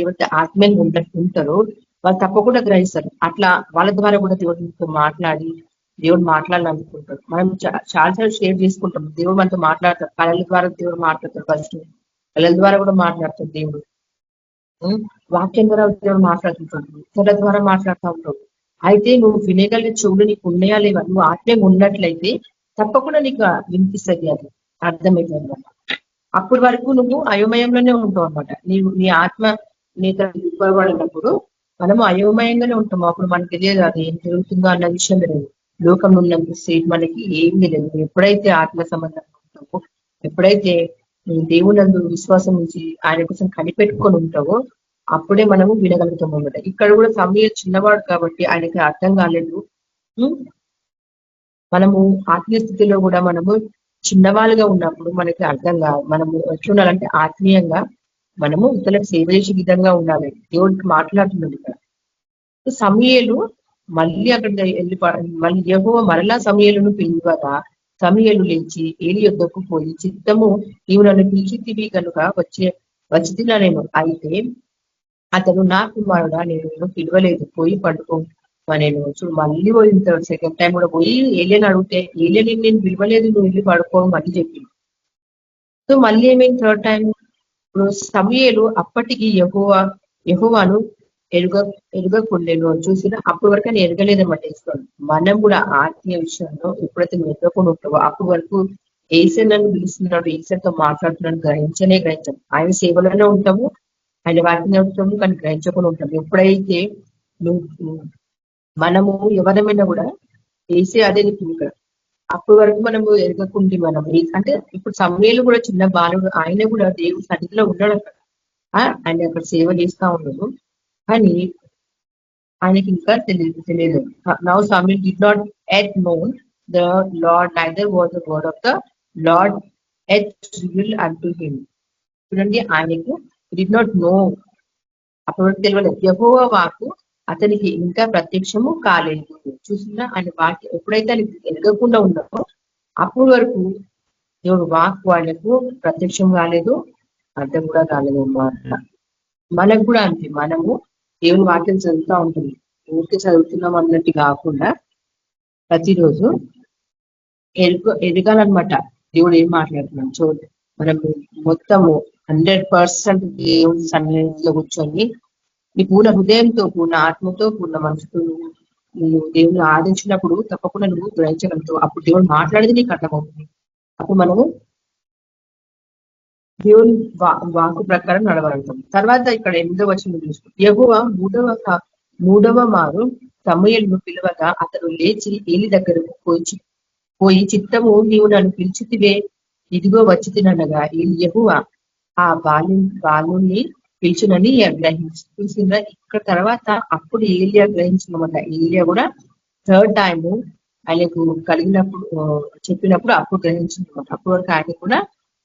ఎవరైతే ఆత్మీయంగా ఉంటారో వాళ్ళు తప్పకుండా గ్రహిస్తారు. అట్లా వాళ్ళ ద్వారా కూడా దేవుడితో మాట్లాడి దేవుడు మాట్లాడాలనుకుంటాడు. మనం చాలాసార్లు షేర్ చేసుకుంటాం, దేవుడు మనతో మాట్లాడతాడు. కళల ద్వారా దేవుడు మాట్లాడతాడు, ఫస్ట్ కళల ద్వారా కూడా మాట్లాడతాడు దేవుడు. వాక్యం ద్వారా దేవుడు మాట్లాడుతుంటాడు, ఇతరుల ద్వారా మాట్లాడుతూ ఉంటాడు. అయితే నువ్వు వినేగలిగే చెవులు నీకు ఉన్నాయా లేవా, నువ్వు ఆత్మీయంగా ఉన్నట్లయితే తప్పకుండా నీకు వినిపిస్తుంది, అది అర్థమైంది అనమాట. అప్పటి వరకు నువ్వు అయోమయంలోనే ఉంటావు అనమాట. నీ ఆత్మ నీతో ఉపయోగపడినప్పుడు మనము అయోమయంగానే ఉంటాము. అప్పుడు మనకి తెలియదు అది ఏం జరుగుతుందో అన్న విషయం తెలియదు. లోకం ఉన్నంత సేపు మనకి ఏం తెలియదు. ఎప్పుడైతే ఆత్మ సంబంధంగా ఉంటావో, ఎప్పుడైతే దేవునందు విశ్వాసం నుంచి ఆయన కోసం కనిపెట్టుకొని ఉంటావో అప్పుడే మనము వినగలుగుతాం అనమాట. ఇక్కడ కూడా సమయం చిన్నవాడు కాబట్టి ఆయనకి అర్థం కాలేదు. మనము ఆత్మీయ స్థితిలో కూడా మనము చిన్నవాళ్ళుగా ఉన్నప్పుడు మనకి అర్థం కాదు. మనము ఎట్లుండాలంటే ఆత్మీయంగా మనము ఇతరులకు సేవ చేసే విధంగా ఉండాలి. దేవుడికి మాట్లాడుతున్నాడు ఇక్కడ. సమూయేలు మళ్ళీ అక్కడ మళ్ళీ యెహోవా మరలా సమూయేలును పిలువగా సమూయేలు లేచి ఏలి యొద్దకు పోయి చిత్తము నీవు నన్ను పిలిచితివి కనుక వచ్చినా నేను. అయితే అతను నా కుమారుడా నేను పిలవలేదు, పోయి పడుకో నేను. చూడు మళ్ళీ పోయిన సెకండ్ టైం కూడా పోయి ఏలియని అడిగితే ఏలియని నేను పిలవలేదు, నువ్వు వెళ్ళి పడుకో అని చెప్పింది. సో మళ్ళీ ఏమైంది థర్డ్ టైం, ఇప్పుడు సమూయేలు అప్పటికి యెహోవాను ఎరుగకుండేను చూసిన అప్పటి వరకు అని ఎరగలేదన్నమాట వేసుకోండి. మనం కూడా ఆత్మీయ విషయంలో ఎప్పుడైతే నువ్వు ఎరగకుండా ఉంటావో అప్పటి వరకు ఏసన్నను పిలుస్తున్నాడు, ఏసన్తో మాట్లాడుతున్నాడు గ్రహించం. ఆయన సేవలోనే ఉంటాము, ఆయన వాటిని ఉంటాము, కానీ గ్రహించకుండా ఉంటాము. ఎప్పుడైతే మనము ఎవరమైనా కూడా ఏసే అదే ఇక్కడ అప్పటి వరకు మనము ఎరగకుండి మనం అంటే ఇప్పుడు సమూయేలు కూడా చిన్న బాలుడు, ఆయన కూడా దేవుడి సన్నిధిలో ఉన్నాడు అక్కడ. ఆయన అక్కడ సేవ చేస్తా ఉన్నాడు, కానీ ఆయనకి ఇంకా తెలియదు. Now Samuel did not yet known the lord neither was the word of the lord yet revealed unto him. చూడండి ఆయనకు డిడ్ నాట్ నో, అప్పటి వరకు తెలియదు. యెహోవా వాక్కు అతనికి ఇంకా ప్రత్యక్షము కాలేదు. చూసినా ఆయన వాక్యం ఎప్పుడైతే ఆయనకి ఎరగకుండా ఉన్నామో అప్పటి వరకు దేవుడు వాక్ వాళ్ళకు ప్రత్యక్షం కాలేదు, అర్థం కూడా కాలేదు అన్నమాట. మనకు కూడా అంతే, మనము దేవుని వాక్యం చదువుతూ ఉంటుంది, ఊరికే చదువుతున్నాం అన్నట్టు కాకుండా ప్రతిరోజు ఎరగాలన్నమాట దేవుడు ఏం మాట్లాడుతున్నాం. సో మనం మొత్తము 100% దేవుడి సన్నిధిలో కూర్చొని నీ పూర్ణ హృదయంతో, పూర్ణ ఆత్మతో, పూర్ణ మనసుతో నువ్వు దేవుని ఆరాధించినప్పుడు తప్పకుండా నువ్వు గ్రహించగలుగుతావు. అప్పుడు దేవుడు మాట్లాడేది నీకు అర్థమవుతుంది. అప్పుడు మనము దేవుని వాక్కు ప్రకారం నడవగలుగుతాం. తర్వాత ఇక్కడ 8వ వచనం చూసుకుంటాం. యెహోవా మూడవ మారు సమూయేలును పిలువగా అతడు లేచి ఏలి దగ్గరకు పోయి చిత్తము నీవు నన్ను పిలిచితివే, ఇదిగో వచ్చి తినగా యెహోవా ఆ బాలుని పిలిచినని గ్రహించిన. ఇక్కడ తర్వాత అప్పుడు ఏలియా గ్రహించినమాట. ఏలియా కూడా థర్డ్ టైం ఆయనకు కలిగినప్పుడు చెప్పినప్పుడు అప్పుడు గ్రహించిందన్నమాట. అప్పటి వరకు ఆయన కూడా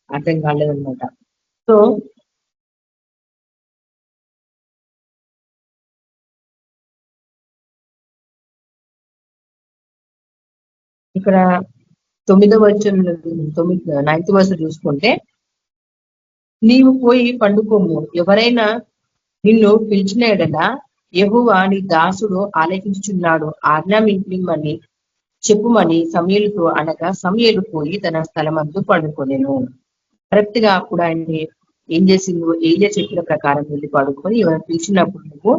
అర్థం కాలేదన్నమాట. సో ఇక్కడ 9వ వచనం 9th వర్స్ చూసుకుంటే, నీవు పోయి పండుకోము, ఎవరైనా నిన్ను పిలిచిన ఎడల యెహోవా నీ దాసుడు ఆలకించుచున్నాడు, ఆజ్ఞాపించమని చెప్పుమని సమూయేలుతో అనగా సమూయేలు పోయి తన స్థలమందు పడుకోలేను. కరెక్ట్ గా అప్పుడు ఆయన ఏం చేసిండు? ఏలియా చెప్పిన ప్రకారం వెళ్ళి పడుకొని ఎవరు పిలిచినప్పుడు నువ్వు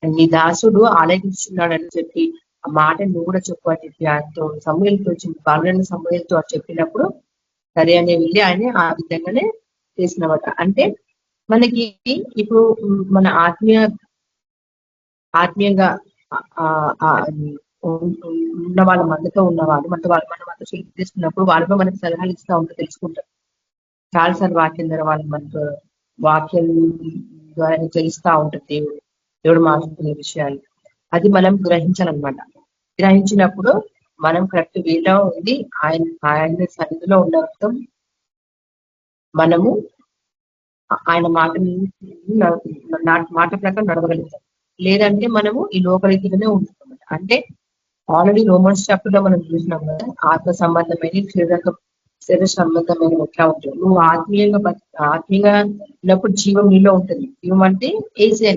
నీ దాసుడు ఆలకించున్నాడని చెప్పి ఆ మాట నువ్వు కూడా చెప్పు అని చెప్పి ఆయనతో సమూయేలుతో బాలుడైన సమూయేలుతో చెప్పినప్పుడు సరే అని వెళ్ళి ఆయన ఆ విధంగానే చేసినమాట. అంటే మనకి ఇప్పుడు మన ఆత్మీయంగా ఉన్న వాళ్ళ మనతో ఉన్నవాళ్ళు మనతో షేర్ చేస్తున్నప్పుడు వాళ్ళతో మనకి సలహాలు ఇస్తూ ఉంటారు, తెలుసుకుంటారు. చాలాసార్లు వాక్యం ద్వారా వాళ్ళు మనకు వాక్యం ద్వారా తెలుస్తూ ఉంటుంది దేవుడు మాట్లాడుతున్న విషయాలు. అది మనం గ్రహించాలన్నమాట. గ్రహించినప్పుడు మనం కరెక్ట్ వేలో ఉంది ఆయన సన్నిధిలో ఉండటం, మనము ఆయన మాట ప్రకారం నడవగలుగుతాం. లేదంటే మనము ఈ లోకరీతిగానే ఉంటున్నాం. అంటే ఆల్రెడీ రోమన్స్ చాప్టర్ లో మనం చూసినాం కదా, ఆత్మ సంబంధమైన శరీర సంబంధమైన ఎట్లా ఉంటుంది. నువ్వు ఆత్మీయంగా ఉన్నప్పుడు జీవం నీలో ఉంటుంది. జీవం అంటే ఏసీ,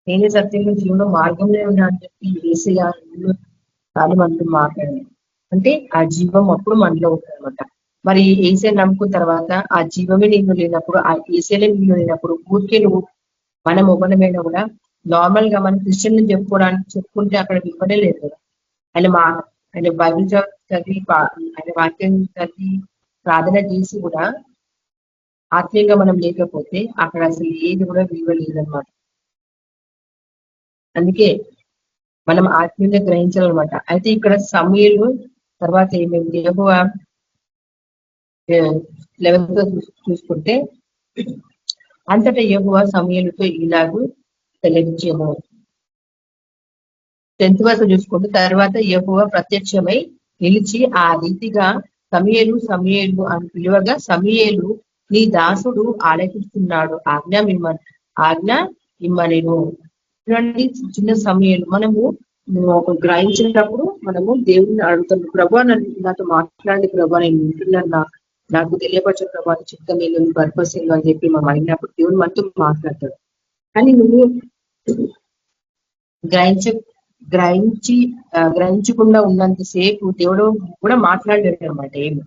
నేనే సత్యంగా జీవనం మార్గంలో ఉన్నా అని చెప్పి ఏసీగా చాలా మంది మాట్లాడారు. అంటే ఆ జీవం అప్పుడు మనలో ఉంటుంది అనమాట. మరి ఏసీ నమ్ముకున్న తర్వాత ఆ జీవమే నీళ్ళు లేనప్పుడు, ఆ ఏసీలే నీళ్ళు లేనప్పుడు ఊరికే నువ్వు మనం ఇవ్వడమైనా కూడా నార్మల్ గా మనం క్రిస్టియన్ చెప్పుకుంటే అక్కడ ఇవ్వడే లేదు కదా. ఆయన బైబిల్ చదివి ఆయన వాక్యం చదివి ప్రార్థన చేసి కూడా ఆత్మీయంగా మనం లేకపోతే అక్కడ అసలు ఏది కూడా విలువ లేదనమాట. అందుకే మనం ఆత్మీయంగా గ్రహించాలన్నమాట. అయితే ఇక్కడ సమూయేలు తర్వాత ఏమైంది? యెహోవా 11th చూసుకుంటే, అంతటా యెహోవా సమూయేలుతో ఇలాగూ సెలవిచ్చెను. 10th వర్స్ చూసుకుంటే, తర్వాత యెహోవా ప్రత్యక్షమై నిలిచి ఆ రీతిగా సమూయేలు అని పిలువగా సమూయేలు నీ దాసుడు ఆలకిస్తున్నాడు, ఆజ్ఞ ఇమ్మనెను. చూడండి, చిన్న సమూయేలు మనము గ్రహించినప్పుడు మనము దేవుడిని అడుగుతాం, ప్రభా నాతో మాట్లాడి, ప్రభా నేను వింటున్నాను, నాకు తెలియపరచు ప్రభా చిత్తం ఏను పర్పస్ ఏను అని చెప్పి మనం అడిగినప్పుడు దేవుడు మనతో మాట్లాడతాడు. కానీ నువ్వు గ్రహించకుండా ఉన్నంతసేపు దేవుడు కూడా మాట్లాడాడు అనమాట. ఏమి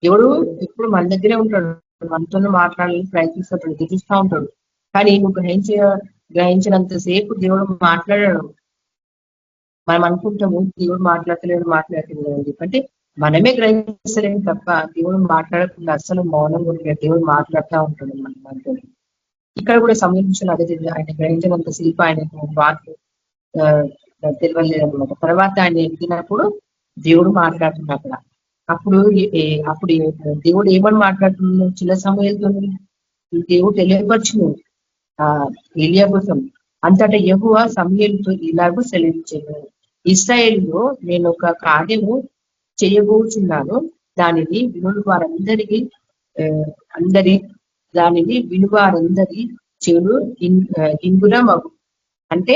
దేవుడు ఎప్పుడు మన దగ్గరే ఉంటాడు, మనతోనే మాట్లాడాలని ప్రయత్నిస్తాడు, ఎదురుస్తూ ఉంటాడు. కానీ నువ్వు గ్రహించినంతసేపు దేవుడు మాట్లాడాడు. మనం అనుకుంటాము దేవుడు మాట్లాడలేదు అని చెప్పంటే మనమే గ్రహించలేము తప్ప దేవుడు మాట్లాడకుండా అస్సలు మౌనం ఉంటుంది. దేవుడు మాట్లాడుతూ ఉంటాడు మనతో. ఇక్కడ కూడా సంబంధించిన అదే ఆయన గ్రహించినంత శిల్ప ఆయనకు వాక్యం తెలియలేదన్నమాట. తర్వాత ఆయన ఎదిగినప్పుడు దేవుడు మాట్లాడుతున్నా అక్కడ. అప్పుడు దేవుడు ఏమని మాట్లాడుతున్నాడు? చిన్న సమయంలో దేవుడు తెలియపరచును ఏలియా కోసం. అంతటా యెహోవా సమూయేలుతో ఇలాగూ సెలవిచ్చెను, ఇశ్రాయేలులో నేను ఒక కార్యము చేయబోచున్నాను, దానిని వినువారందరి చెడు ఇంగున మగు. అంటే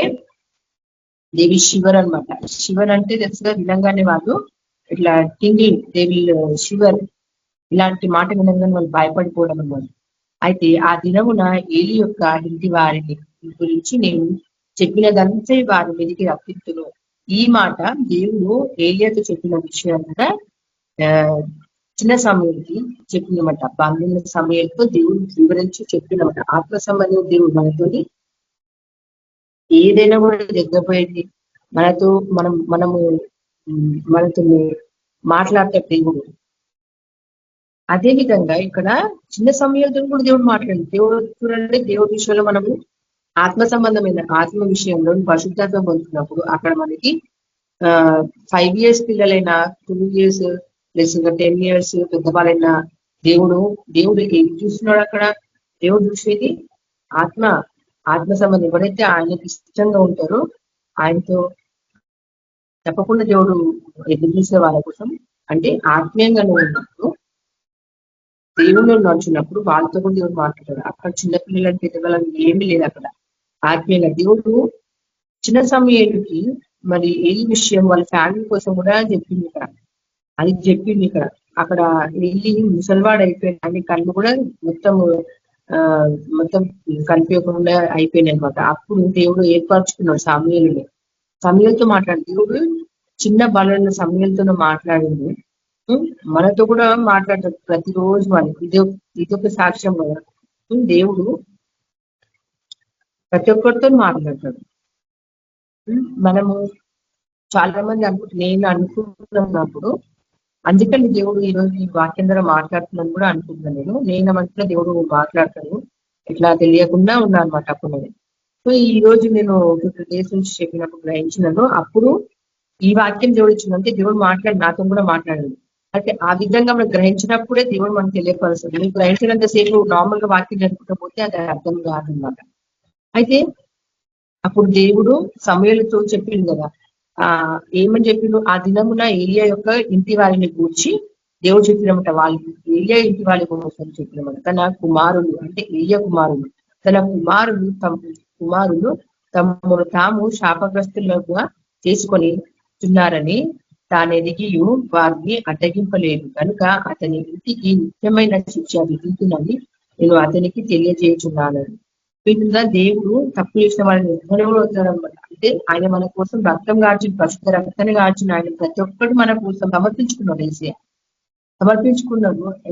దేవి శివర్ అనమాట. శివర్ అంటే తెలుసుగా, వినంగానే వాళ్ళు ఇట్లా టింగిల్, దేవి శివర్, ఇలాంటి మాట వినంగానే వాళ్ళు భయపడిపోవడం అన్నమాట. అయితే ఆ దినమున ఏలి యొక్క ఇంటి వారిని గురించి నేను చెప్పినదంతా వారి మీదకి రప్పిస్తును. ఈ మాట దేవుడు ఏలియాతో చెప్పిన విషయంగా చిన్న సమయానికి చెప్పినమాట. 12 సమయాలతో దేవుడు వివరించి చెప్పినమాట. ఆత్మ సంబంధం దేవుడు మనతో ఏదైనా కూడా దగ్గర పోయింది మనతో మనము మనతో మాట్లాడతాడు దేవుడు. అదే విధంగా ఇక్కడ చిన్న సమయంలో కూడా దేవుడు మాట్లాడింది. దేవుడు చూడండి, దేవుడి విషయంలో మనము ఆత్మ సంబంధమైన ఆత్మ విషయంలో పరిశుద్ధాత్మ పొందుతున్నప్పుడు అక్కడ మనకి 5 years పిల్లలైనా 2 years ప్లస్ ఇంకా 10 years పెద్దవాళ్ళైనా దేవుడు ఏం చూస్తున్నాడు అక్కడ? దేవుడు చూసేది ఆత్మ సంబంధం. ఎవరైతే ఆయనకి ఇష్టంగా ఉంటారో ఆయనతో తప్పకుండా దేవుడు ఎదురు చూసే వాళ్ళ కోసం, అంటే ఆత్మీయంగా ఉన్నప్పుడు దేవుళ్ళు నడుచున్నప్పుడు వాళ్ళతో కూడా దేవుడు మాట్లాడారు. అక్కడ చిన్నపిల్లలని పెద్దవాళ్ళని ఏమీ లేదు అక్కడ. ఆత్మీయంగా దేవుడు చిన్న సమయానికి మరి ఏ విషయం వాళ్ళ ఫ్యామిలీ కోసం కూడా చెప్పింది ఇక్కడ. అది చెప్పింది ఇక్కడ. అక్కడ వెళ్ళి ముసలివాడు అయిపోయిన అన్ని కళ్ళు కూడా మొత్తం కనిపించకుండా అయిపోయినాయి అనమాట. అప్పుడు దేవుడు ఏర్పరచుకున్నాడు సమయంతో మాట్లాడి. దేవుడు చిన్న బలైన సమయంతో మాట్లాడింది. మనతో కూడా మాట్లాడతాడు ప్రతిరోజు. మనకి ఇదొక సాక్ష్యం కదా. దేవుడు ప్రతి ఒక్కరితో మాట్లాడతాడు. మనము చాలా మంది నేను అనుకుంటున్నప్పుడు, అందుకని దేవుడు ఈరోజు ఈ వాక్యం ద్వారా మాట్లాడుతున్నాను కూడా అనుకుంటున్నాను. నేను మనసులో దేవుడు మాట్లాడతాను ఇట్లా తెలియకుండా ఉన్నా అనమాట అప్పుడు నేను. సో ఈ రోజు నేను 50 days నుంచి చెప్పినప్పుడు గ్రహించినాను. అప్పుడు ఈ వాక్యం దేవుడు ఇచ్చిందంటే దేవుడు నాతో కూడా మాట్లాడాడు. అంటే ఆ విధంగా మనం గ్రహించినప్పుడే దేవుడు మనకు తెలియపరుస్తుంది. నువ్వు గ్రహించినంత సేపు నార్మల్ గా వాక్యం జరుపుకోకపోతే అది అర్థం కాదనమాట. అయితే అప్పుడు దేవుడు సమూయేలుతో చెప్పిండు కదా, ఏమని చెప్పిండు? ఆ దినమున ఏలియా యొక్క ఇంటి వారిని కూర్చి దేవుడు చెప్పినమాట. వాళ్ళకి ఏలియా ఇంటి వాళ్ళ కోసం చెప్పినమాట. తన కుమారులు అంటే ఏలియా కుమారులు తన కుమారులు తమను తాము శాపగ్రస్తులుగా చేసుకొని చున్నారని తానెదిగి వారిని అడ్డగింపలేదు కనుక అతని ఇంటికి నిత్యమైన శిక్ష విధించునని నేను అతనికి తెలియజేయుచున్నాను. వీటిగా దేవుడు తప్పు చేసిన వాళ్ళని నిర్ధారణ అవుతాడనమాట. అంటే ఆయన మన కోసం రక్తం గార్చిన, పరిశుద్ధ రక్తాన్ని గార్చిన ఆయన ప్రతి ఒక్కటి మన కోసం సమర్పించుకున్నాడు.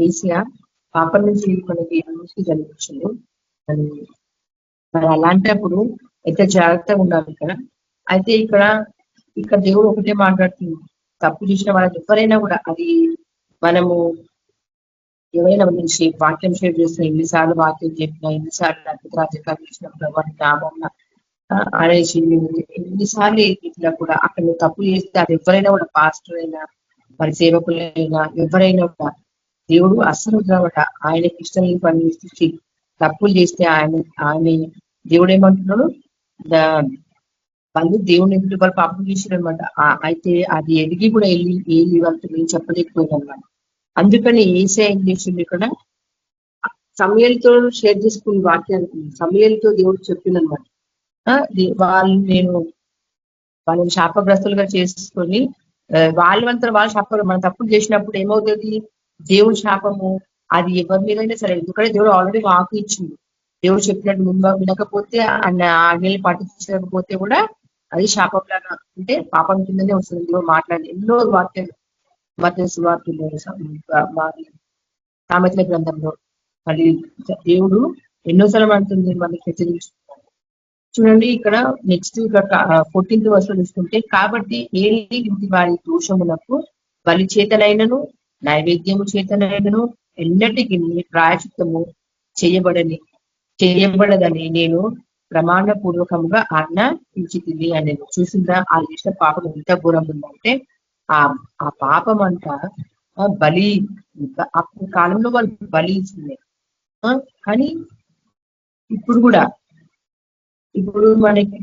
ఏసియా పాపం నుంచి మనకి అన్నిటికీ జన్మించిండు. మరి అలాంటప్పుడు ఎంత జాగ్రత్తగా ఉండాలి ఇక్కడ. అయితే ఇక్కడ దేవుడు ఒకటే మాట్లాడుతుంది, తప్పు చేసిన వాళ్ళని ఎవరైనా కూడా, అది మనము ఎవరైనా నుంచి వాక్యం షేర్ చేస్తున్నా, ఎన్నిసార్లు వాక్యం చెప్పినా, ఎన్నిసార్లు అద్భుతాలు చేసినప్పుడు వాటి నామం అనేసి ఎన్నిసార్లు ఇట్లా కూడా అక్కడ తప్పు చేస్తే అది ఎవరైనా కూడా, పాస్టర్ అయినా మరి సేవకులైనా ఎవరైనా కూడా దేవుడు అస్సలు కాబట్టి ఆయనకి ఇష్టం లేని పని చేసి తప్పులు చేస్తే ఆయన దేవుడు ఏమంటున్నాడు? వాళ్ళు దేవుని ఎదుటి వాళ్ళు పాపం చేసారు అనమాట. అయితే అది ఎదిగి కూడా వెళ్ళి వాళ్ళతో నేను చెప్పలేకపోయింది అనమాట. అందుకని ఏసే ఏం చేసింది ఇక్కడ? సమూయేలుతో షేర్ చేసుకుని వాక్యానికి సమూయేలుతో దేవుడు చెప్పిందనమాట. వాళ్ళని శాపగ్రస్తులుగా చేసుకొని వాళ్ళంతా మనం తప్పులు చేసినప్పుడు ఏమవుతుంది? దేవుడి శాపము అది ఎవరి మీదైనా సరే, ఎందుకంటే దేవుడు ఆల్రెడీ వాకు ఇచ్చింది. దేవుడు చెప్పినట్టు వినకపోతే ఆజ్ఞల్ని పాటించకపోతే కూడా అది శాపంలాగా, అంటే పాపం కిందనే వస్తుంది. దేవుడు మాట్లాడి ఎన్నో వాక్యాలు మత్తయి సువార్తలో, సామెతల గ్రంథంలో మరి దేవుడు ఎన్నోసార్లు అంటుంది మనకి హెచ్చరించుకుంటాడు. చూడండి ఇక్కడ నెక్స్ట్ 14th verse చూసుకుంటే, కాబట్టి ఏలి ఇంటి వారి దోషములకు బలి చేతనైనను నైవేద్యము చేతనైనను ఎన్నటికి ప్రాయశ్చిత్తము చేయబడదని నేను ప్రమాణపూర్వకంగా ఆజ్ఞాపించింది అని చూసిందా? ఆ చేసిన పాపం ఎంత ఘోరం ఉందంటే ఆ పాపం అంతా బలి. అప్పుడు కాలంలో వాళ్ళు బలి ఇచ్చింది. కానీ ఇప్పుడు మనకి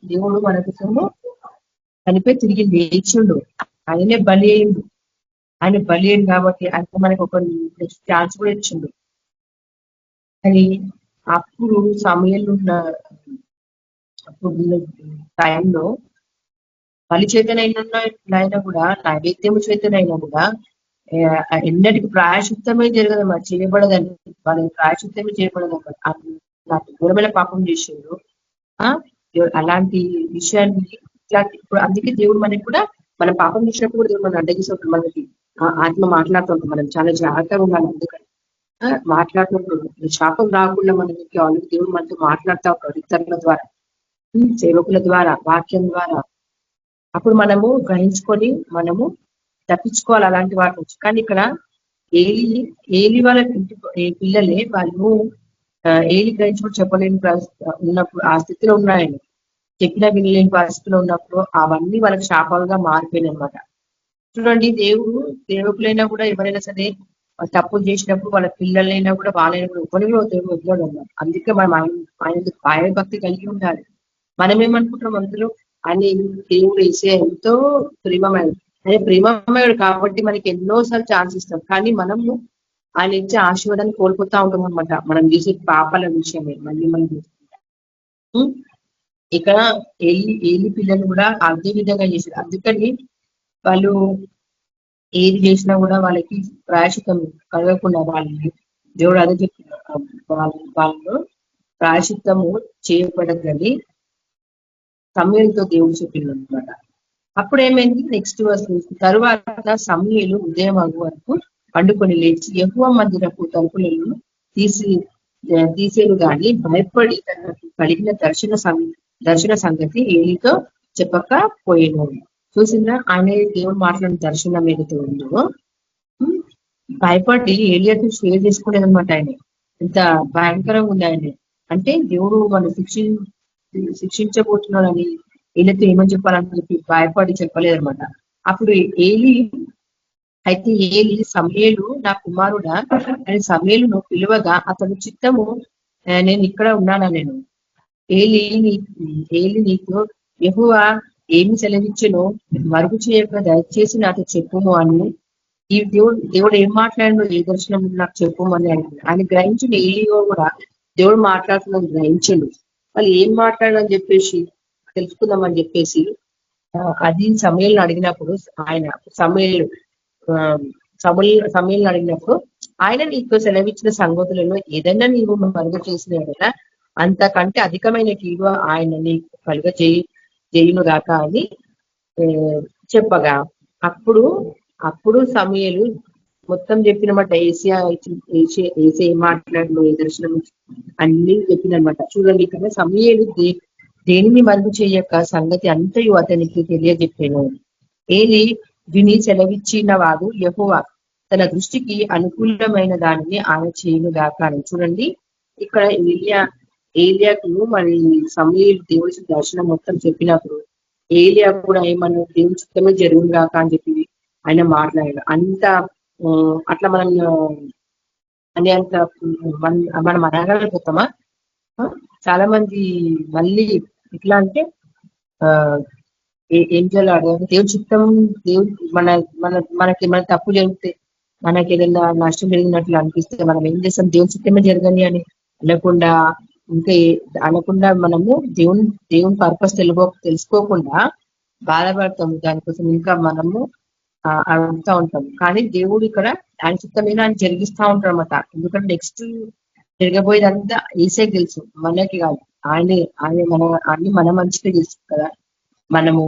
దేవుడు మన కోసము చనిపోయి తిరిగి లేచిండు. ఆయనే బలి అయిండు. ఆయన బలి అయింది కాబట్టి ఆయన మనకు ఒక నెక్స్ట్ ఛాన్స్ కూడా ఇచ్చిండు. కానీ అప్పుడు సమయంలో ఉన్న టైంలో బలి చేతనైనా కూడా, నైవేద్యము చేతనైనా కూడా ఎన్నటికి ప్రాయశ్చిత్తమే జరగదన్నమాట, చేయబడదని. వాళ్ళకి ప్రాయశ్చిత్తమే చేయబడదన్నమాట. ఘోరమైన పాపం చేసిండు. అలాంటి విషయాన్ని ఇప్పుడు అందుకే దేవుడు మనకి కూడా, మన పాపం చేసినప్పుడు కూడా దేవుడు మనం అడ్డగిస్తూ మనకి ఆత్మ మాట్లాడుతుంటాం. మనం చాలా జాగ్రత్తగా ఉండాలి. అందుకని మాట్లాడుతున్నప్పుడు శాపం రాకుండా మనకి ఆల్రెడీ దేవుడు మనతో మాట్లాడుతూ ఉంటాడు ఇతరుల ద్వారా. సేవకుల ద్వారా, వాక్యం ద్వారా అప్పుడు మనము గ్రహించుకొని మనము తప్పించుకోవాలి అలాంటి వాటి నుంచి. కానీ ఇక్కడ ఏలి వాళ్ళ ఇంటి పిల్లలే వాళ్ళు ఏలి గ్రహించుకొని చెప్పలేని ఉన్నప్పుడు ఆ స్థితిలో ఉన్నాయని చెప్పిన వినలేని పరిస్థితిలో ఉన్నప్పుడు అవన్నీ వాళ్ళకి శాపాలుగా మారిపోయినాయి అనమాట. చూడండి, దేవుకులైనా కూడా ఎవరైనా సరే తప్పులు చేసినప్పుడు వాళ్ళ పిల్లలైనా కూడా వాళ్ళైనా కూడా ఒకరిలో దేవుడు వదిలేడు అన్నారు. అందుకే మనం ఆయన భక్తి కలిగి ఉండాలి. మనం ఏమనుకుంటాం అందులో ఆయన దేవుడు వేసే ఎంతో ప్రేమమయుడు, ఆయన ప్రేమమయుడు కాబట్టి మనకి ఎన్నోసార్లు ఛాన్స్ ఇస్తాం. కానీ మనము ఆయన ఇచ్చే ఆశీర్వాదాన్ని కోల్పోతా ఉంటాం అనమాట, మనం చేసే పాపాల విషయమే మళ్ళీ ఇక్కడ ఏలి పిల్లలు కూడా అదే విధంగా చేశారు. అందుకని వాళ్ళు ఏది చేసినా కూడా వాళ్ళకి ప్రాయశ్చితం కలగకుండా వాళ్ళని దేవుడు అదే చెప్తున్నారు, వాళ్ళు ప్రాయశ్చిత్తము చేయబడదని సమూయేలుతో దేవుడు చెప్పింది అనమాట. అప్పుడు ఏమైంది, నెక్స్ట్ వర్స్ తరువాత సమూయేలు ఉదయం అగు వరకు పండుకొని లేచి యెహోవా మందిరపు తలుపులను తీసేను గాని భయపడి తనకు కలిగిన దర్శన సంగతి ఏలితో చెప్పకపోయేను. చూసిందా, ఆయన దేవుడు మాట్లాడిన దర్శనం ఏదైతే ఉందో భయపడి ఏలియాతో షేర్ చేసుకునేది అనమాట. ఆయన ఎంత భయంకరంగా ఉంది ఆయన అంటే, దేవుడు మనం శిక్షించబోతున్నాడని వీళ్ళతో ఏమని చెప్పాలని చెప్పి భయపడి చెప్పలేదనమాట. అప్పుడు ఏలి సమూయేలు నా కుమారుడా అని సమూయేలును పిలువగా అతడు చిత్తము నేను ఇక్కడ ఉన్నానా, నేను ఏలి నీకు యెహోవా ఏమి సెలవిచ్చెనో మరుగు చేయక దయచేసి నాతో చెప్పుము అని, ఈ దేవుడు ఏం మాట్లాడినో ఏ దర్శనం నాకు చెప్పుము అని ఆయన గ్రహించిన ఏలియో కూడా దేవుడు మాట్లాడుతున్నది గ్రహించండు. వాళ్ళు ఏం మాట్లాడని చెప్పేసి తెలుసుకుందామని చెప్పేసి అది సమూయేలును అడిగినప్పుడు సమూయేలును అడిగినప్పుడు ఆయన నీకు సెలవిచ్చిన సంగతులలో ఏదైనా నీవు మరుగు చేసిన ఏదైనా అంతకంటే అధికమైన కీడు ఆయన నీకు కలుగ చేయును గాక అని చెప్పగా అప్పుడు సమూయేలు మొత్తం చెప్పినమాట. ఏసే మాట్లాడు ఏ దర్శనం అన్ని చెప్పినమాట. చూడండి, ఇక్కడ సమూయేలు దేనిని మరుగు చేయక సంగతి అంతయు అతనికి తెలియజెప్పాను. ఏలి విని సెలవిచ్చిన వాడు యెహోవా తన దృష్టికి అనుకూలమైన దానిని ఆయన చేయను గాక అని. చూడండి, ఇక్కడ ఏలియాకు మరి సమూయేలు దేవుడి దర్శనం మొత్తం చెప్పినప్పుడు ఏలియా కూడా ఏమన్నా దేవుడి చిత్తమే జరుగును గాక అని చెప్పి ఆయన మాట్లాడాడు. అట్లా మనం అనగలుగుతామా? చాలా మంది మళ్ళీ ఇట్లా అంటే ఏం చేయాలి, దేవుడి చిత్తం, దేవుడు మనకి మన తప్పు జరిగితే, మనకి ఏదైనా నష్టం జరిగినట్లు అనిపిస్తే మనం ఏం చేస్తాం, దేవుడి చిత్తమే జరగని అని అనకుండా మనము దేవుని పర్పస్ తెలుసుకోకుండా బాధపడతాము. దానికోసం ఇంకా మనము అడుగుతా ఉంటాం. కానీ దేవుడు ఇక్కడ ఆయన చిత్తమైన ఆయన జరిగిస్తా ఉంటాడు అనమాట. ఎందుకంటే నెక్స్ట్ జరగబోయేదంతా ఏసే తెలుసు, మనకి కాదు. ఆయన మన మంచిగా తెలుసు కదా. మనము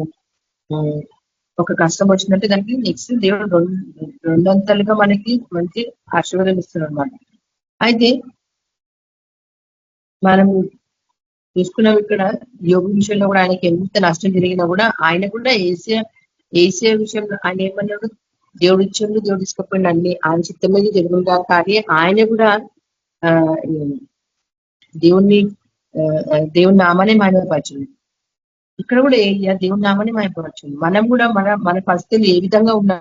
ఒక కష్టం వచ్చినట్టు దానికి నెక్స్ట్ దేవుడు రెండంతలుగా మనకి మంచి ఆశీర్వాదం ఇస్తున్నాడు అనమాట. అయితే మనము చూసుకున్నాం, ఇక్కడ యోగ విషయంలో కూడా ఆయనకి ఎంత నష్టం జరిగినా కూడా ఆయన కూడా ఏసే విషయంలో ఆయన ఏమన్నాడు, దేవుడు ఇచ్చిండు, దేవుడు తీసుకుపోయిండు, అన్ని ఆయన చిత్తం మీద జరుగుందా. కానీ ఆయన కూడా దేవుని నామానే మాయపరచుంది. ఇక్కడ కూడా దేవుని నామానే మాయపరచుంది. మనం కూడా మన పరిస్థితులు ఏ విధంగా ఉన్నా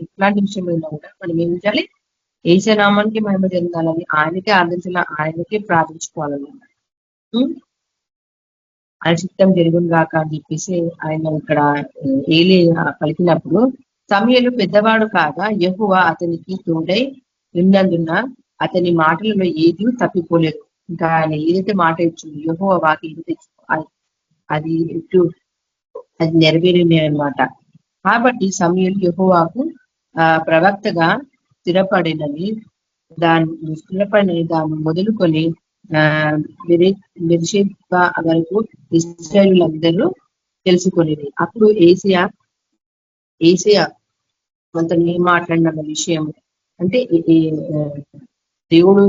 ఇట్లాంటి విషయంలో ఉన్నా కూడా మనం ఏం చేయాలి, ఏసే నామానికి మహిమ చెందాలని, ఆయనకే ఆర్థించాలి, ఆయనకే ప్రార్థించుకోవాలన్నమాట. ఆయన చిత్తం జరుగును గాక అని చెప్పేసి ఆయన ఇక్కడ ఏలి పలికినప్పుడు సమూయేలు పెద్దవాడు కాగా యెహోవా అతనికి తోడై ఉన్నందున అతని మాటలలో ఏది తప్పిపోలేదు. ఇంకా ఆయన ఏదైతే మాట ఇచ్చింది యెహోవా వాకి అది నెరవేరింది అనమాట. కాబట్టి సమూయేలు యెహోవాకు ప్రవక్తగా స్థిరపడినని దాన్ని మొదలుకొని బెర్షెబా వరకు ఇశ్రాయేలులందరూ తెలుసుకునేది. అప్పుడు ఏసయ మనతో ఏం మాట్లాడిన విషయం అంటే దేవుని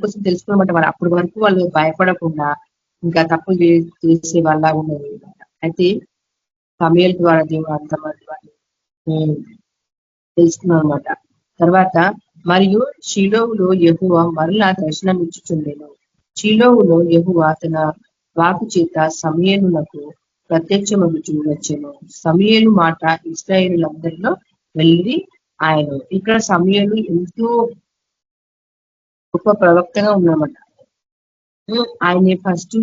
కోసం తెలుసుకున్నమాట. వాళ్ళు అప్పటి వరకు వాళ్ళు భయపడకుండా ఇంకా తప్పులు చేసే వాళ్ళ ఉన్నది. అయితే సమయాల ద్వారా దేవుడు అంతమంది వాళ్ళు తెలుసుకున్నాం అనమాట. తర్వాత మరియు షిలోహులో యెహోవా మరలా దర్శనం ఇచ్చుచుండెను. షిలోహులో యెహోవా తన వాకు చేత సమూయేలునకు ప్రత్యక్షమగుచు వచ్చెను. సమూయేలు మాట ఇశ్రాయేలులందరిలో వెళ్ళి ఆయన. ఇక్కడ సమూయేలు ఎంతో గొప్ప ప్రవక్తగా ఉన్నమాట. ఆయన ఫస్ట్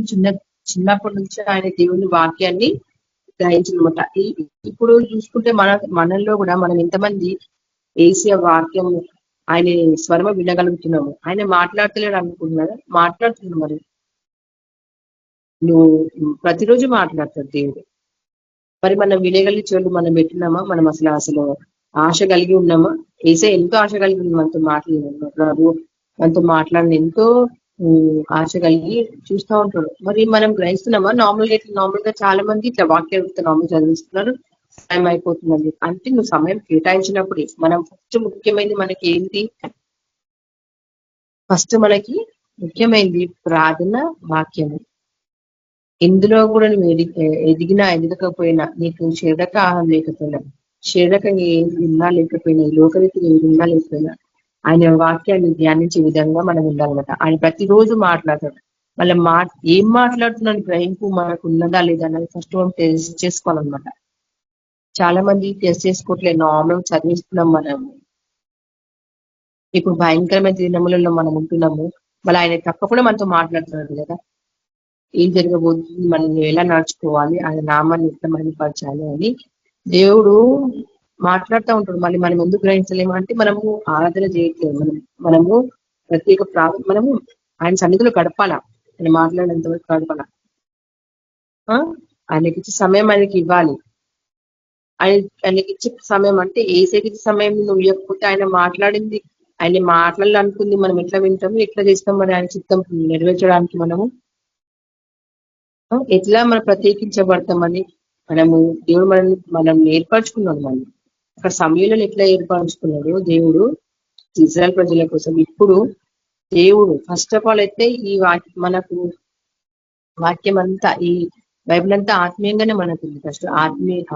చిన్నప్పటి నుంచి ఆయన దేవుని వాక్యాన్ని గ్రహించనమాట. ఇప్పుడు చూసుకుంటే మనల్లో కూడా మనం ఎంతమంది ఏసియా వాక్యం ఆయన స్వరమ వినగలుగుతున్నాము. ఆయన మాట్లాడతలేడు అనుకుంటున్నారా? మాట్లాడుతున్నాడు. మరి నువ్వు ప్రతిరోజు మాట్లాడతాడు దేవుడు. మరి మనం వినగలిగే చోటు మనం పెట్టినామా? మనం అసలు ఆశ కలిగి ఉన్నామా? ఏసే ఎంతో ఆశ కలిగి ఉంది మనతో మాట్లాడిన మనతో మాట్లాడిన ఎంతో ఆశ కలిగి చూస్తూ ఉంటాడు. మరి మనం గ్రహిస్తున్నామా? నార్మల్ గా చాలా మంది ఇట్లా వాక్యాలు నార్మల్ చదివిస్తున్నారు, టైం అయిపోతుందని. అంటే నువ్వు సమయం కేటాయించినప్పుడు మనం ఫస్ట్ ముఖ్యమైనది మనకి ఏంటి? ఫస్ట్ మనకి ముఖ్యమైనది ప్రార్థన, వాక్యము. ఇందులో కూడా నువ్వు ఎదగకపోయినా, నీకు శరీరక ఆహారం లేకపోయినా, శరీరకంగా ఏది ఉన్నా లేకపోయినా, లోకరీతిగా ఏది ఉన్నా లేకపోయినా, ఆయన వాక్యాన్ని ధ్యానించే విధంగా మనం ఉండాలన్నమాట. ఆయన ప్రతిరోజు మాట్లాడతాడు. మళ్ళీ ఏం మాట్లాడుతున్నాను గ్రహింపు మనకు ఉన్నదా లేదా అనేది ఫస్ట్ మనం టెస్ట్ చేసుకోవాలన్నమాట. చాలా మంది టెస్ట్ చేసుకోవట్లేదు, నార్మల్ చదివిస్తున్నాం మనము. ఇప్పుడు భయంకరమైన దినములలో మనం ఉంటున్నాము. మళ్ళీ ఆయన తప్పకుండా మనతో మాట్లాడుతున్నాడు కదా, ఏం జరగబోతుంది, మనం ఎలా నడుచుకోవాలి, ఆయన నామాన్ని ఎట్లా మహిమపరచాలి అని దేవుడు మాట్లాడుతూ ఉంటాడు. మళ్ళీ మనం ఎందుకు గ్రహించలేము అంటే మనము ఆరాధన చేయట్లేదు. మనము ప్రత్యేక మనము ఆయన సన్నిధిలో గడపాలా, ఆయన మాట్లాడినంత వరకు గడపాలా. ఆయనకి ఇచ్చే సమయం ఆయనకి ఇవ్వాలి. ఆయనకి ఇచ్చే సమయం అంటే ఏసేకి సమయం నువ్వు ఇవ్వకపోతే ఆయన మాట్లాడింది, ఆయన మాట్లాడాలనుకుంది మనం ఎట్లా వింటాము, ఎట్లా చేస్తాం, మరి ఆయన చిత్తం నెరవేర్చడానికి మనము ఎట్లా మనం ప్రత్యేకించబడతామని దేవుడు మనం ఏర్పరచుకున్నాడు. మనం అక్కడ సమయంలో ఎట్లా ఏర్పరచుకున్నాడు దేవుడు ఇజ్రాయెల్ ప్రజల కోసం. ఇప్పుడు దేవుడు ఫస్ట్ ఆఫ్ ఆల్ అయితే ఈ మనకు వాక్యం అంతా, ఈ బైబిల్ అంతా ఆత్మీయంగానే మనకు ఉంది. ఫస్ట్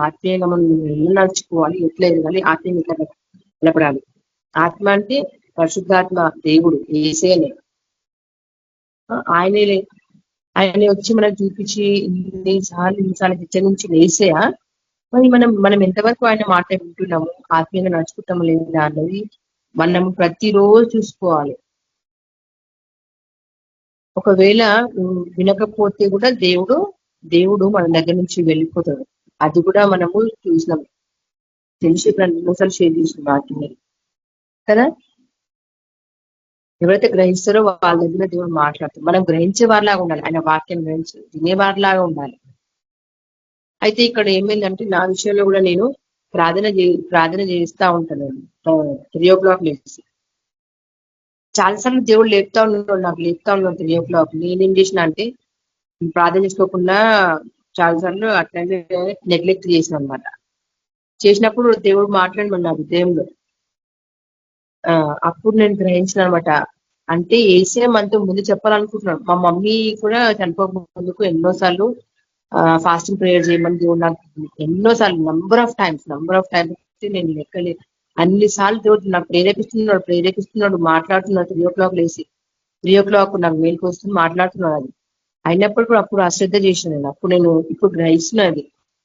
ఆత్మీయంగా మనం ఎలా నడుచుకోవాలి, ఎట్లా ఎదగాలి, ఆత్మీయంగా ఎట్లా నిలబడాలి. ఆత్మ అంటే పరిశుద్ధాత్మ, దేవుడు ఏసేనే. ఆయన వచ్చి మనకు చూపించి ఇన్నిసార్లు హెచ్చరించి వేసేయా. మరి మనం ఎంతవరకు ఆయన మాట వింటున్నాము, ఆత్మీయంగా నడుచుకుంటాము లేదా అన్నది మనం ప్రతిరోజు చూసుకోవాలి. ఒకవేళ వినకపోతే కూడా దేవుడు మన దగ్గర నుంచి వెళ్ళిపోతాడు. అది కూడా మనము చూసినాం, తెలిసి 2 సార్లు షేర్ చేసిన వాక్యం కదా. ఎవరైతే గ్రహిస్తారో వాళ్ళ దగ్గర దేవుడు మాట్లాడతారు. మనం గ్రహించే వారిలాగా ఉండాలి, ఆయన వాక్యం వినేవారిలాగా ఉండాలి. అయితే ఇక్కడ ఏమైందంటే నా విషయంలో కూడా నేను ప్రార్థన చేస్తా ఉంటాను. 3 o'clock లేచి చాలాసార్లు దేవుడు లేపుతా ఉన్నాడు, నాకు లేపుతా ఉన్నాడు 3 o'clock. నేనేం చేసిన అంటే ప్రార్థన చేసుకోకుండా చాలాసార్లు అట్లనే నెగ్లెక్ట్ చేసిన అనమాట. చేసినప్పుడు దేవుడు మాట్లాడమని నా హృదయంలో. అప్పుడు నేను గ్రహించిన అనమాట. అంటే ఏసే మనతో ముందు చెప్పాలనుకుంటున్నాడు. మా మమ్మీ కూడా చనిపోక ఎన్నోసార్లు ఫాస్టింగ్ ప్రేయర్ చేయమని దేవుడు నాకు ఎన్నోసార్లు నంబర్ ఆఫ్ టైమ్స్ నేను లెక్కలేదు. అన్నిసార్లు దేవుడు నాకు ప్రేరేపిస్తున్నాడు, మాట్లాడుతున్నాడు. 3 o'clock లేసి 3 o'clock నాకు మేలుకు వస్తుంది, మాట్లాడుతున్నాడు. అది అయినప్పుడు కూడా అప్పుడు అశ్రద్ధ చేసిన నేను. ఇప్పుడు గ్రహిస్తున్నది.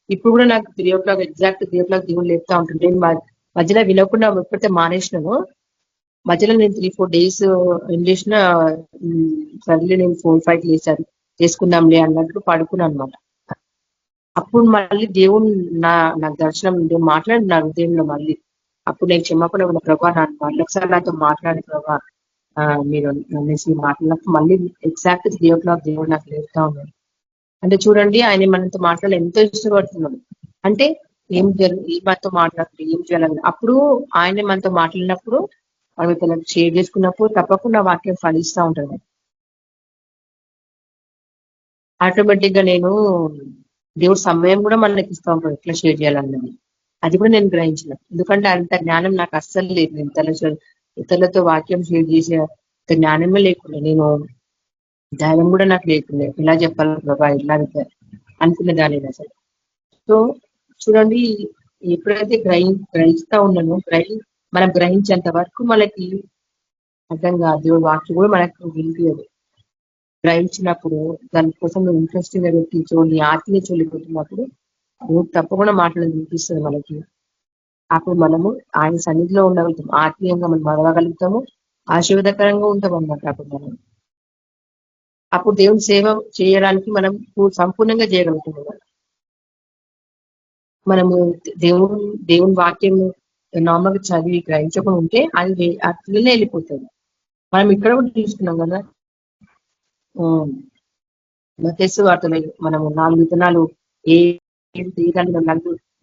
ఇప్పుడు కూడా నాకు 3 o'clock ఎగ్జాక్ట్ 3 o'clock దేవుడు లేపుతా ఉంటుంది. నేను మధ్యలో వినకుండా ఎప్పుడైతే మానేసినానో, మధ్యలో నేను 3-4 days ఏం చేసిన, సర్లే నేను 4-5 లేసాను చేసుకుందాంలే అన్నట్టు పడుకున్నాను అనమాట. అప్పుడు మళ్ళీ దేవుడు నాకు దర్శనం మాట్లాడి నా హృదయంలో మళ్ళీ. అప్పుడు నేను క్షమాపణ ఉన్న ప్రభా, మళ్ళీ ఒకసారి నాతో మాట్లాడే ప్రభా మీరు అనేసి మాట్లాడినప్పుడు మళ్ళీ ఎగ్జాక్ట్ 3 o'clock దేవుడు నాకు లేపుతా ఉన్నాడు. అంటే చూడండి, ఆయన మనతో మాట్లాడాలి ఎంతో ఇష్టపడుతున్నాడు. అంటే మనతో మాట్లాడుతుంది ఏం చేయాలని. అప్పుడు ఆయన మనతో మాట్లాడినప్పుడు మనం తనకు షేర్ చేసుకున్నప్పుడు తప్పకుండా వాక్యం ఫలిస్తూ ఉంటుంది. ఆటోమేటిక్ గా దేవుడు సమయం కూడా మనకి ఇస్తూ ఉంటాడు ఎట్లా షేర్ చేయాలన్నది. అది కూడా నేను గ్రహించిన. ఎందుకంటే అంత జ్ఞానం నాకు అస్సలు లేదు. నేను ఇతరులతో వాక్యం షేర్ చేసే జ్ఞానమే లేకుండా నేను ధైర్యం కూడా నాకు లేకుండా ఇలా చెప్పాలి ప్రభా ఇలా అనుకునే దాని అసలు. సో చూడండి, ఎప్పుడైతే గ్రహిస్తా ఉన్నానో మనం గ్రహించేంత వరకు మనకి అర్థం కాదు. దేవుడు వాక్యం కూడా మనకు వినిపించదు. గ్రహించినప్పుడు దానికోసం నువ్వు ఇంట్రెస్టింగ్ గా పెట్టి నీ ఆత్మీయ చొల్లిపోతున్నప్పుడు నువ్వు తప్పకుండా మాట్లాడేది వినిపిస్తుంది మనకి. అప్పుడు మనము ఆయన సన్నిధిలో ఉండగలుగుతాం, ఆత్మీయంగా మనం మరవగలుగుతాము, ఆశీర్వాదకరంగా ఉంటాం అన్నమాట. అప్పుడు దేవుని సేవ చేయడానికి మనం సంపూర్ణంగా చేయగలుగుతాం. మనము దేవుని వాక్యం నార్మల్గా చదివి గ్రహించకుండా ఉంటే అది అట్లనే వెళ్ళిపోతుంది. మనం ఇక్కడ కూడా తీసుకున్నాం కదా, మత్తయి వార్తలో మనము 4 విత్తనాలు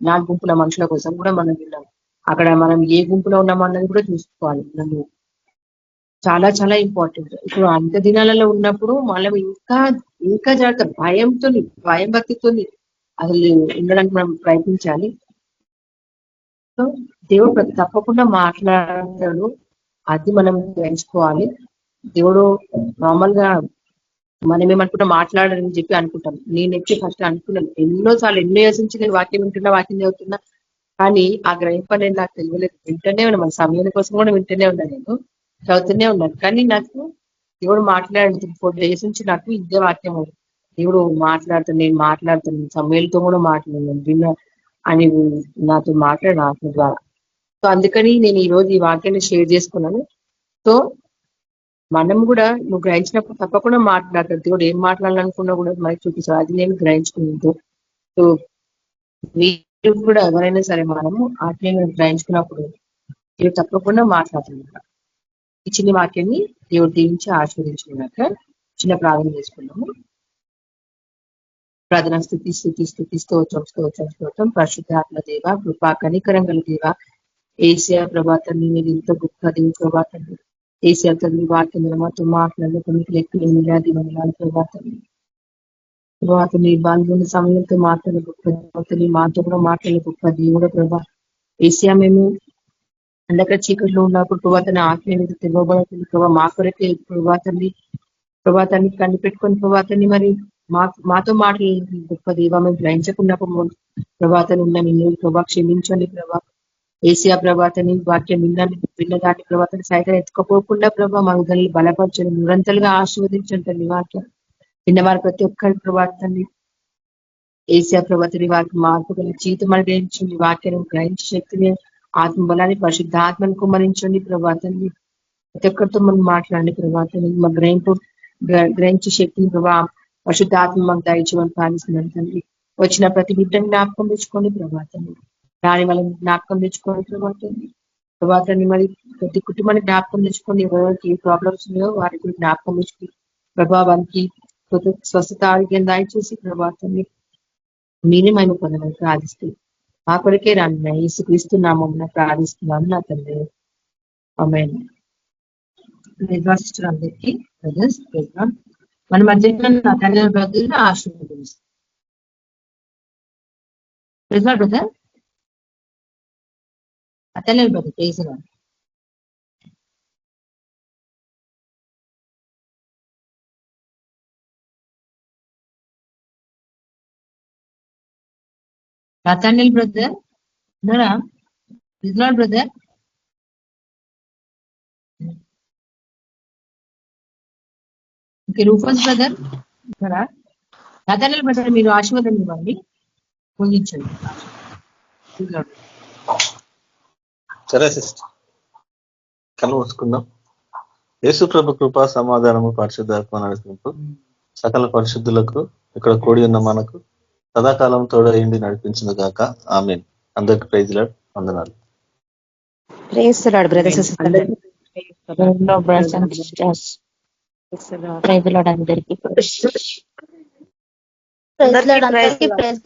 నాలుగు గుంపుల మనుషుల కోసం కూడా మనం విన్నాం. అక్కడ మనం ఏ గుంపులో ఉన్నామన్నది కూడా చూసుకోవాలి. మనం చాలా చాలా ఇంపార్టెంట్. ఇప్పుడు అంత దినాలలో ఉన్నప్పుడు మనం ఇంకా జాగ్రత్త, భయం భక్తితో అసలు ఉండడానికి మనం ప్రయత్నించాలి. సో దేవుడు తప్పకుండా మాట్లాడతాడు, అది మనం గ్రహించుకోవాలి. దేవుడు నార్మల్ గా మనం ఏమనుకుంటా మాట్లాడాలని చెప్పి అనుకుంటాం. నేనైతే ఫస్ట్ అనుకున్నాను ఎన్నోసార్లు, ఎన్నో ఇయర్స్ నుంచి నేను వాక్యం వింటున్నా, వాక్యం చదువుతున్నా, కానీ ఆ గ్రహింపు అనేది నాకు తెలియలేదు. వింటూనే ఉన్నా, మన సమయం కోసం కూడా వింటూనే ఉన్నా, నేను చదువుతూనే ఉన్నాను. కానీ నాకు దేవుడు మాట్లాడుతుంది 4 days నుంచి నాకు ఇదే వాక్యం. దేవుడు నేను మాట్లాడుతున్నాను, సమయంతో కూడా మాట్లాడినాను, విన్నా అని నాతో మాట్లాడు ఆత్మ ద్వారా. సో అందుకని నేను ఈ రోజు ఈ వాక్యాన్ని షేర్ చేసుకున్నాను. సో మనం కూడా నువ్వు గ్రహించినప్పుడు తప్పకుండా మాట్లాడతాడు దేవుడు. ఏం మాట్లాడాలనుకున్నా కూడా మనకి చూపిస్తాడు, అది నేను గ్రహించుకున్నాను. సో మీరు కూడా ఎవరైనా సరే మనము ఆత్మీయంగా గ్రహించుకున్నప్పుడు దేవుడు తప్పకుండా మాట్లాడుతున్నాడు. ఈ చిన్న వాక్యాన్ని దేవుడు దీవించి ఆశీర్వదించుకున్నాక చిన్న ప్రార్థన చేసుకున్నాము. ప్రార్థన స్తోత్రం పరిశుద్ధాత్మ దేవ, కృపా కనికరంగల దేవ, ఏసియా ప్రభాతాన్ని మీరు ఇంత గొప్ప దేవు ప్రభాతాన్ని, ఏసియా తల్లి వాక్యం మాతో మాట్లాడే కొన్ని లెక్కలు మిలాది వందనాలు ప్రభాతాన్ని. తర్వాత మీ బాల్గొన్న సమయంతో మాట్లాడే గొప్ప దేవతని, మాతో కూడా మాట్లాడే గొప్ప దేవుడు ప్రభా. ఏసియా మేము అండక చీకట్లో ఉన్నప్పుడు ప్రభాతాన్ని ఆత్మీయ తెగబడుతుంది ప్రభావ. మా కొరకే ప్రభాతాన్ని కనిపెట్టుకుని ప్రభాతాన్ని మరి మాతో మాట్లాడే గొప్ప దేవ. మేము గ్రహించకున్నప్పుడు ప్రభాతాన్ని ఉన్న నిన్ను ప్రభా క్షమించండి ప్రభా. ఏసియా ప్రభాతాన్ని వాక్యం విన్నదాన్ని ప్రభాతాన్ని సైతం ఎత్తుకపోకుండా ప్రభా మా హృదయాన్ని బలపరచండి, నిరంతరంగా ఆశీర్వదించండి. వాక్యం విన్నవారు ప్రతి ఒక్కరి ప్రభాతాన్ని ఏసియా ప్రభాతాన్ని వారికి మార్పు జీవితం అనుగ్రహించండి. వాక్యాన్ని గ్రహించే శక్తిని, ఆత్మ బలాన్ని, పరిశుద్ధాత్మను కుమ్మరించండి ప్రభాతాన్ని. ప్రతి ఒక్కరితో మనం మాట్లాడండి ప్రభాతాన్ని. మా గ్రహించే శక్తిని ప్రభా పరిశుద్ధాత్మ మాకు దయచేయమని ప్రార్థిస్తున్నాను తండ్రి. వచ్చిన ప్రతి బిడ్డని జ్ఞాపకం తెచ్చుకోండి ప్రభాతాన్ని. దాని వల్ల జ్ఞాపకం తెచ్చుకోండి ప్రభాతాన్ని. మరి ప్రతి కుటుంబాన్ని జ్ఞాపకం తెచ్చుకోండి. ఎవరికి ఏ ప్రాబ్లమ్స్ ఉన్నాయో వారికి జ్ఞాపకం తెచ్చుకుని ప్రభావానికి స్వస్థత ఆరోగ్యం దయచేసి ప్రభాతాన్ని మీరే మేము పొందమని ప్రార్థిస్తూ మా కొరకే రాను యేసుక్రీస్తున్నాము ప్రార్థిస్తున్నాను నా తండ్రి, ఆమేన్. అందరికీ మన మధ్య నా తండ్రి బ్రదర్ ఆశీర్వదిస్తాం. బ్రదర్ అతలేదు బ్రదర్ ప్రేజ్ నాథానియల్ బ్రదర్ ఉన్నారా? Praise lord brother. Okay, Rufus brother ఉన్నారా? నాథానియల్ బ్రదర్ మీరు ఆశీర్వాదం ఇవ్వండి, ముగించండి. సరే సిస్టర్, కళ్ళు మూసుకుందాం. యేసు ప్రభు కృపా సమాధానము పరిశుద్ధాత్మ నడిపింపు సకల పరిశుద్ధులకు ఇక్కడ కూడి ఉన్న మనకు సదాకాలం తోడైండి నడిపించిన గాక, ఆమేన్. అందరికి ప్రైజ్ లార్డ్, వందనాలు. Praise lord brothers and sisters. Praise lord అందరికీ. ప్రైజ్ లార్డ్ అందరికీ. ప్రైజ్